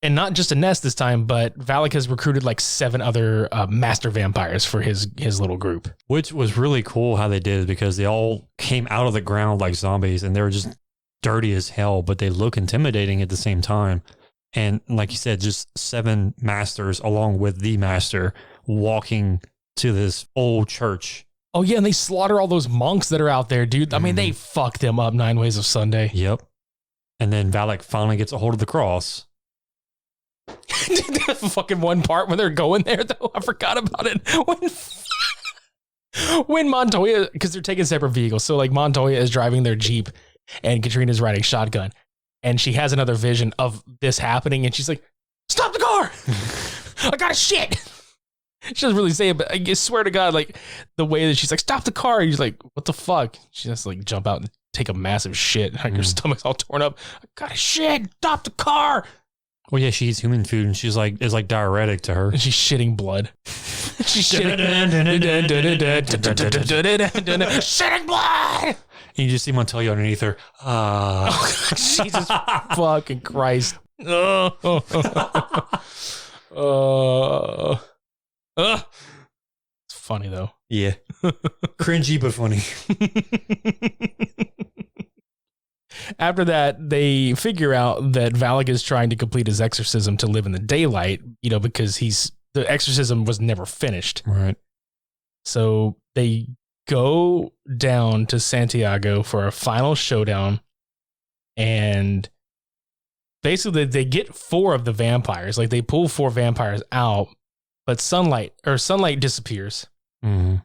And not just a nest this time, but Valak has recruited like 7 other master vampires for his little group. Which was really cool how they did it because they all came out of the ground like zombies and they were just dirty as hell, but they look intimidating at the same time. And like you said, just 7 masters along with the master walking to this old church. Oh, yeah, and they slaughter all those monks that are out there, dude. I mean, they fucked them up 9 Ways of Sunday. Yep. And then Valak finally gets a hold of the cross. Fucking one part when they're going there, though. I forgot about it. When Montoya, because they're taking separate vehicles. So, like, Montoya is driving their Jeep and Katrina's riding shotgun. And she has another vision of this happening. And she's like, stop the car. I got a shit. She doesn't really say it, but I swear to God, like the way that she's like, stop the car. He's like, what the fuck? She has to like jump out and take a massive shit. Like her stomach's all torn up. I got a shit. Stop the car. Well, yeah, she eats human food and she's like, it's like diuretic to her. And she's shitting blood. She's shitting blood. And you just see Montoya underneath her. Jesus fucking Christ. It's funny though. Yeah. Cringy, but funny. After that, they figure out that Valak is trying to complete his exorcism to live in the daylight, because the exorcism was never finished. Right. So they go down to Santiago for a final showdown, and basically they get 4 of the vampires. Like they pull 4 vampires out, but sunlight disappears. Mm-hmm.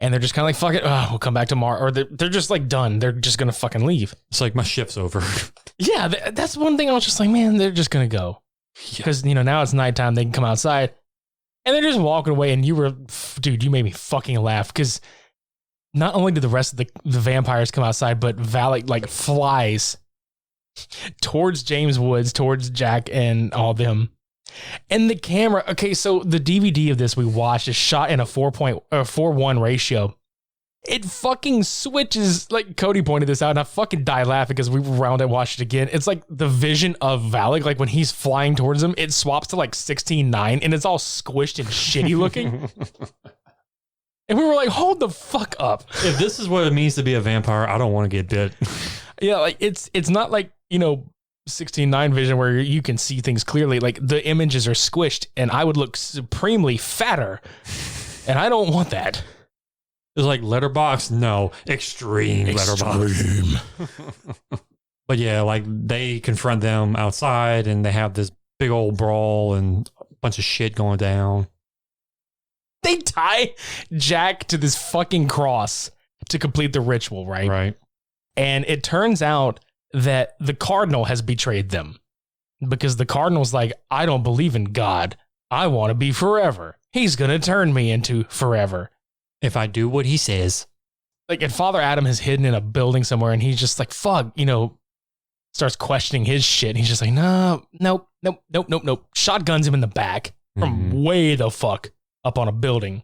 And they're just kind of like, fuck it, we'll come back tomorrow. Or they're just like done. They're just going to fucking leave. It's like my shift's over. Yeah, that's one thing I was just like, man, they're just going to go. Because, now it's nighttime. They can come outside. And they're just walking away. And dude, you made me fucking laugh. Because not only did the rest of the vampires come outside, but Valak like flies towards James Woods, towards Jack and all them. And the camera, okay, so the DVD of this we watched is shot in a 4:1 ratio. It fucking switches, like Cody pointed this out, and I fucking die laughing because we wound and watched it again. It's like the vision of Valak, like when he's flying towards him, it swaps to like 16:9, and it's all squished and shitty looking. And we were like, hold the fuck up. If this is what it means to be a vampire, I don't want to get bit. Yeah, like it's not like, 16:9 vision where you can see things clearly. Like the images are squished and I would look supremely fatter, and I don't want that. It's like letterbox. No, extreme letterbox. But yeah, like they confront them outside and they have this big old brawl and a bunch of shit going down. They tie Jack to this fucking cross to complete the ritual, right? Right. And it turns out that the Cardinal has betrayed them, because the Cardinal's like, I don't believe in God. I want to be forever. He's going to turn me into forever. If I do what he says. Like, and Father Adam is hidden in a building somewhere, and he's just like, fuck, starts questioning his shit. And he's just like, nope. Shotguns him in the back from way the fuck up on a building.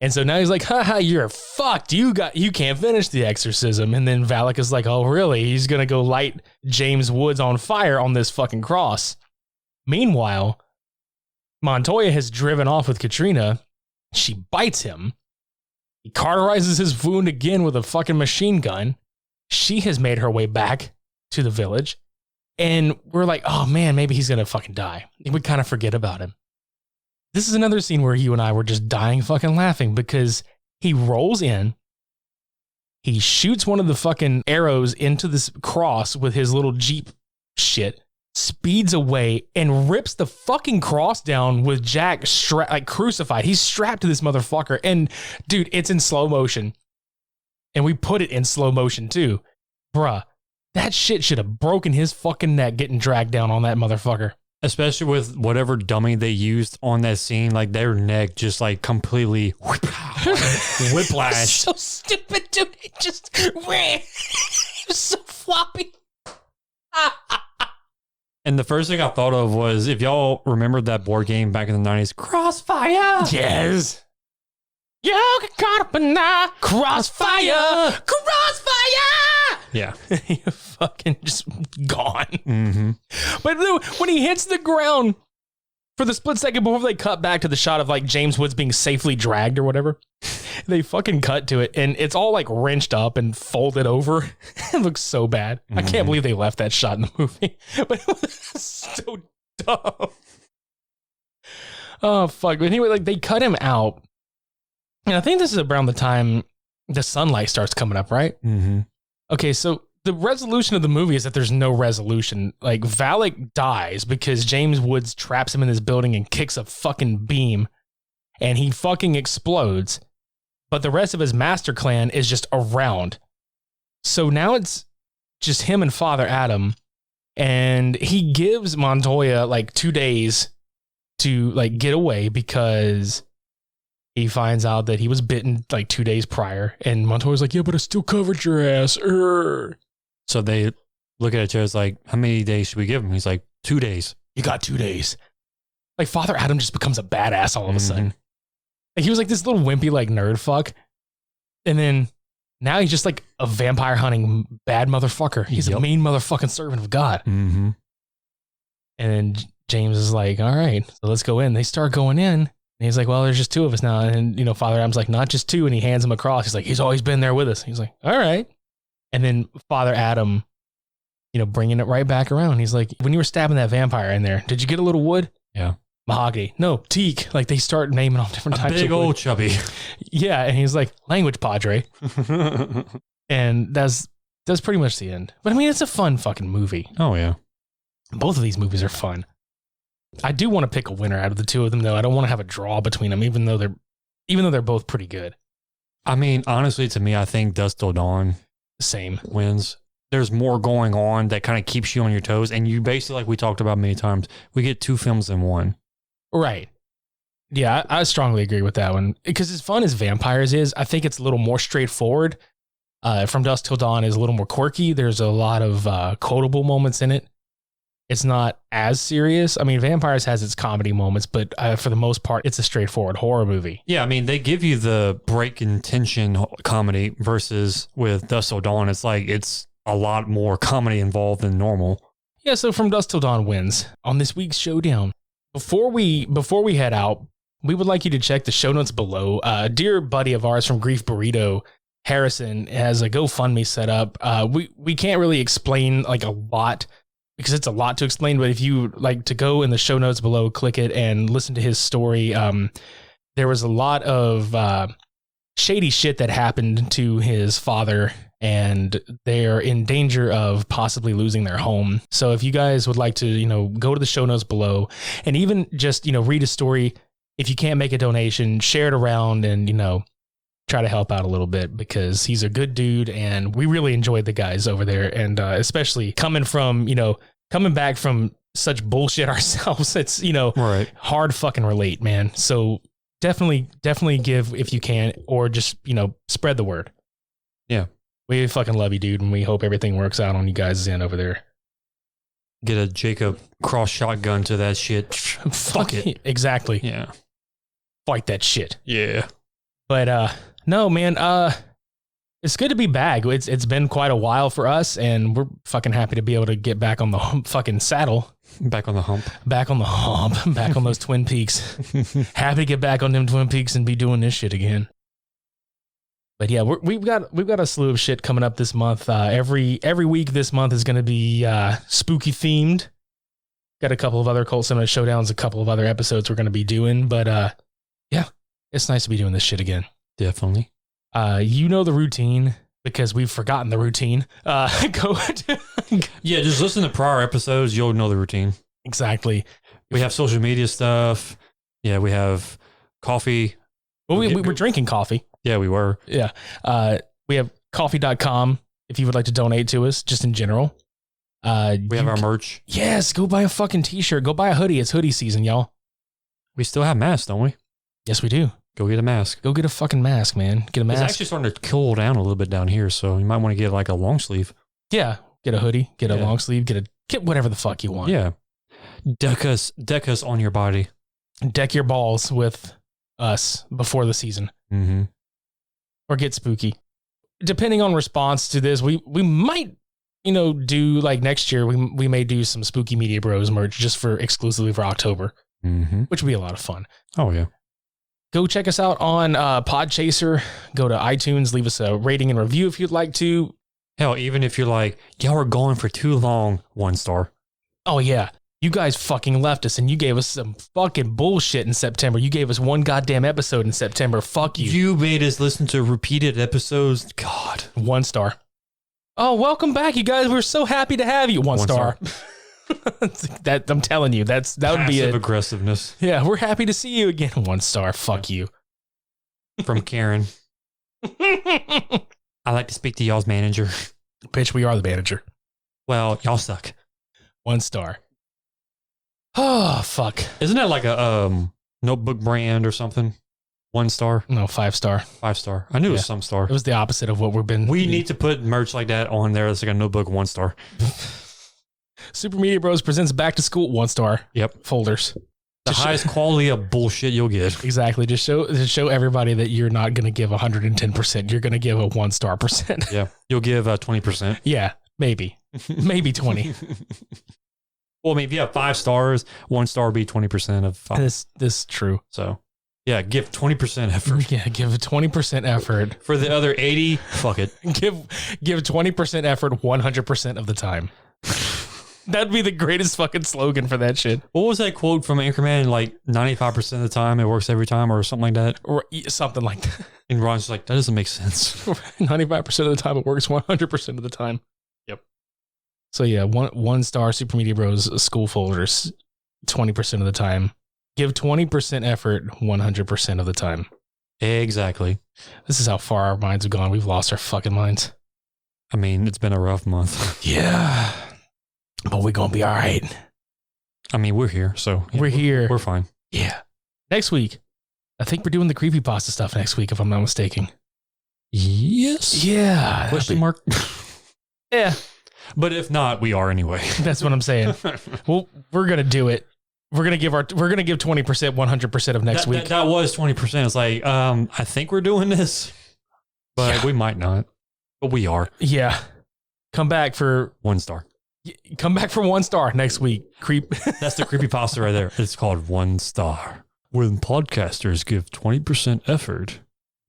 And so now he's like, haha, you're fucked. You can't finish the exorcism. And then Valak is like, oh, really? He's going to go light James Woods on fire on this fucking cross. Meanwhile, Montoya has driven off with Katrina. She bites him. He cauterizes his wound again with a fucking machine gun. She has made her way back to the village. And we're like, oh man, maybe he's going to fucking die. We kind of forget about him. This is another scene where you and I were just dying fucking laughing, because he rolls in, he shoots one of the fucking arrows into this cross with his little Jeep shit, speeds away, and rips the fucking cross down with Jack crucified. He's strapped to this motherfucker. And dude, it's in slow motion. And we put it in slow motion too. Bruh, that shit should have broken his fucking neck getting dragged down on that motherfucker. Especially with whatever dummy they used on that scene, like their neck just like completely whiplash. So stupid, dude. It just so floppy. And the first thing I thought of was, if y'all remember that board game back in the 90s, Crossfire. Yes. You get caught up in that crossfire. Yeah. You're fucking just gone. Mm-hmm. But when he hits the ground, for the split second before they cut back to the shot of like James Woods being safely dragged or whatever, they fucking cut to it and it's all like wrenched up and folded over. It looks so bad. I can't believe they left that shot in the movie, but it was so dumb. Oh, fuck. But anyway, like they cut him out. And I think this is around the time the sunlight starts coming up, right? Mm-hmm. Okay, so the resolution of the movie is that there's no resolution. Like, Valak dies because James Woods traps him in this building and kicks a fucking beam, and he fucking explodes. But the rest of his master clan is just around. So now it's just him and Father Adam, and he gives Montoya like 2 days to like get away, because he finds out that he was bitten like 2 days prior, and Montoya's like, yeah, but I still covered your ass. So they look at each other like, how many days should we give him? He's like, 2 days. You got 2 days. Like, Father Adam just becomes a badass all of a sudden. Like, he was like this little wimpy like nerd fuck, and then now he's just like a vampire hunting bad motherfucker. He's a mean motherfucking servant of God. Mm-hmm. And then James is like, all right, so let's go in. They start going in. And he's like, well, there's just 2 of us now. And, Father Adam's like, not just 2. And he hands him a cross. He's like, he's always been there with us. He's like, all right. And then Father Adam, bringing it right back around. He's like, when you were stabbing that vampire in there, did you get a little wood? Yeah. Mahogany. No, teak. Like they start naming off different types Big of old wood. chubby. Yeah, and he's like, language padre. And that's pretty much the end. But I mean, it's a fun fucking movie. Oh, yeah. Both of these movies are fun. I do want to pick a winner out of the two of them, though. I don't want to have a draw between them, even though they're both pretty good. I mean, honestly, to me, I think Dusk Till Dawn Same. wins. There's more going on that kind of keeps you on your toes. And you basically, like we talked about many times, we get 2 films in one. Right. Yeah, I strongly agree with that one. Because as fun as Vampires is, I think it's a little more straightforward. From Dusk Till Dawn is a little more quirky. There's a lot of quotable moments in it. It's not as serious. I mean, Vampires has its comedy moments, but for the most part, it's a straightforward horror movie. Yeah, I mean, they give you the break in tension comedy versus with Dusk Till Dawn, it's like it's a lot more comedy involved than normal. Yeah, so From Dusk Till Dawn wins on this week's showdown. Before we head out, we would like you to check the show notes below. A dear buddy of ours from Grief Burrito, Harrison, has a GoFundMe set up. We can't really explain like a lot because it's a lot to explain, but if you like to go in the show notes below, click it and listen to his story. There was a lot of shady shit that happened to his father, and they're in danger of possibly losing their home. So if you guys would like to, go to the show notes below and even just, read a story. If you can't make a donation, share it around and, try to help out a little bit because he's a good dude and we really enjoyed the guys over there. And especially coming back from such bullshit ourselves, it's, Right. hard fucking relate, man. So definitely give if you can, or just, spread the word. Yeah. We fucking love you, dude. And we hope everything works out on you guys' end over there. Get a Jacob cross shotgun to that shit. Fuck it. Exactly. Yeah. Fight that shit. Yeah. But, no, man, it's good to be back. It's been quite a while for us, and we're fucking happy to be able to get back on the fucking saddle. Back on the hump. Back on the hump. Back on those Twin Peaks. Happy to get back on them Twin Peaks and be doing this shit again. But yeah, we've got a slew of shit coming up this month. Every week this month is going to be spooky themed. Got a couple of other Cult Cinema Showdowns, a couple of other episodes we're going to be doing. But yeah, it's nice to be doing this shit again. Definitely. You know the routine because we've forgotten the routine. Yeah, just listen to prior episodes. You'll know the routine. Exactly. We have social media stuff. Yeah, we have coffee. Well, we're drinking coffee. Yeah, we were. Yeah. We have coffee.com if you would like to donate to us, just in general. We have our merch. Yes, go buy a fucking t-shirt. Go buy a hoodie. It's hoodie season, y'all. We still have masks, don't we? Yes, we do. Go get a mask. Go get a fucking mask, man. Get a mask. It's actually starting to cool down a little bit down here, so you might want to get like a long sleeve. Yeah. Get a hoodie. Get a long sleeve. Get whatever the fuck you want. Yeah. Deck us on your body. Deck your balls with us before the season. Mm-hmm. Or get spooky. Depending on response to this, we might, do like next year, we may do some Spooky Media Bros merch just exclusively for October, which would be a lot of fun. Oh, yeah. Go check us out on Podchaser. Go to iTunes. Leave us a rating and review if you'd like to. Hell, even if you're like, y'all are going for too long, 1 star. Oh, yeah. You guys fucking left us and you gave us some fucking bullshit in September. You gave us 1 goddamn episode in September. Fuck you. You made us listen to repeated episodes. God. 1 star. Oh, welcome back, you guys. We're so happy to have you. 1 star. That I'm telling you, that would be passive aggressiveness. Yeah, we're happy to see you again. 1 star. Fuck you. From Karen. I'd like to speak to y'all's manager. Bitch, we are the manager. Well, y'all suck. 1 star. Oh, fuck. Isn't that like a notebook brand or something? 1 star? No, 5 star. 5 star. I knew it was some star. It was the opposite of what we've been. We need to put merch like that on there. That's like a notebook 1 star. Super Media Bros presents Back to School 1 star. Yep. Folders. The highest quality of bullshit you'll get. Exactly. Just show everybody that you're not going to give 110%. You're going to give a 1 star percent. Yeah. You'll give 20%. Yeah. Maybe. Maybe 20. Well, I mean, if you have 5 stars, 1 star would be 20% of 5. This is true. So, yeah, give 20% effort. Yeah, give a 20% effort. For the other 80, fuck it. Give 20% effort 100% of the time. That'd be the greatest fucking slogan for that shit. What was that quote from Anchorman? Like 95% of the time, it works every time, or something like that. Or something like that. And Ron's like, that doesn't make sense. 95% of the time, it works 100% of the time. Yep. So yeah, one star Super Media Bros school folders 20% of the time. Give 20% effort 100% of the time. Exactly. This is how far our minds have gone. We've lost our fucking minds. I mean, it's been a rough month. Yeah. But we're going to be all right. I mean, we're here, so yeah, We're here. We're fine. Yeah. Next week, I think we're doing the creepypasta stuff next week, if I'm not mistaken. Yes. Yeah. Question mark. Yeah. But if not, we are anyway. That's what I'm saying. Well, we're going to do it. We're going to give 20%, 100% of next week. That was 20%. It's like, I think we're doing this, but we might not. But we are. Yeah. Come back for 1 star. Come back for 1 star next week. That's the creepypasta right there. It's called 1 star. When podcasters give 20% effort,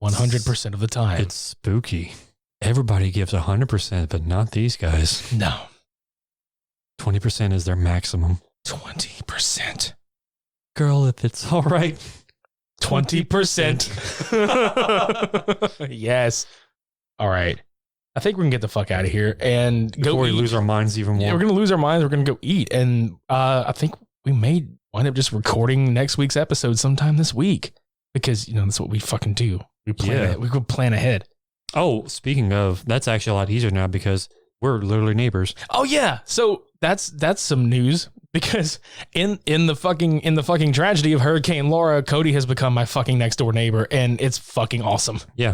100% of the time. it's spooky. Everybody gives 100%, but not these guys. No. 20% is their maximum. 20%. Girl, if it's all right. 20%. Yes. All right. I think we can get the fuck out of here and go Before we eat. lose our minds even more. Yeah, we're going to lose our minds. We're going to go eat. And I think we may wind up just recording next week's episode sometime this week because, that's what we fucking do. We plan we go plan ahead. Oh, speaking of, that's actually a lot easier now because we're literally neighbors. Oh yeah. So that's some news because in the fucking tragedy of Hurricane Laura, Cody has become my fucking next door neighbor and it's fucking awesome. Yeah.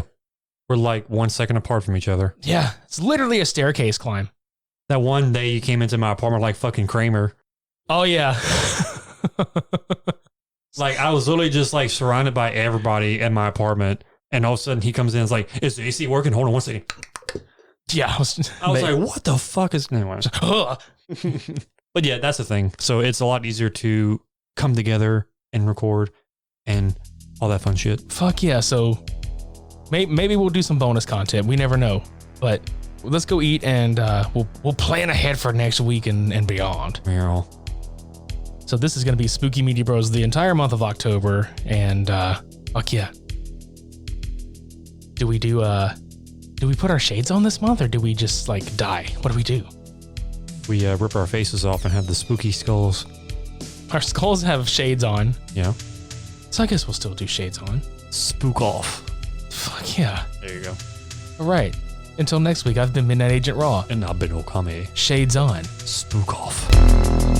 We're like 1 second apart from each other. Yeah. It's literally a staircase climb. That one day you came into my apartment like fucking Kramer. Oh yeah. Like I was literally just like surrounded by everybody in my apartment. And all of a sudden he comes in and is like, is the AC working? Hold on 1 second. Yeah. I was like, what the fuck is going on? But yeah, that's the thing. So it's a lot easier to come together and record and all that fun shit. Fuck yeah. So maybe we'll do some bonus content. We never know. But let's go eat and we'll plan ahead for next week and beyond. Yeah. So this is going to be Spooky Media Bros the entire month of October. And fuck yeah. Do we put our shades on this month or do we just like die? What do we do? We rip our faces off and have the spooky skulls. Our skulls have shades on. Yeah. So I guess we'll still do shades on. Spook off. Fuck yeah. There you go. All right. Until next week, I've been Midnight Agent Raw. And I've been Okame. Shades on. Spook off.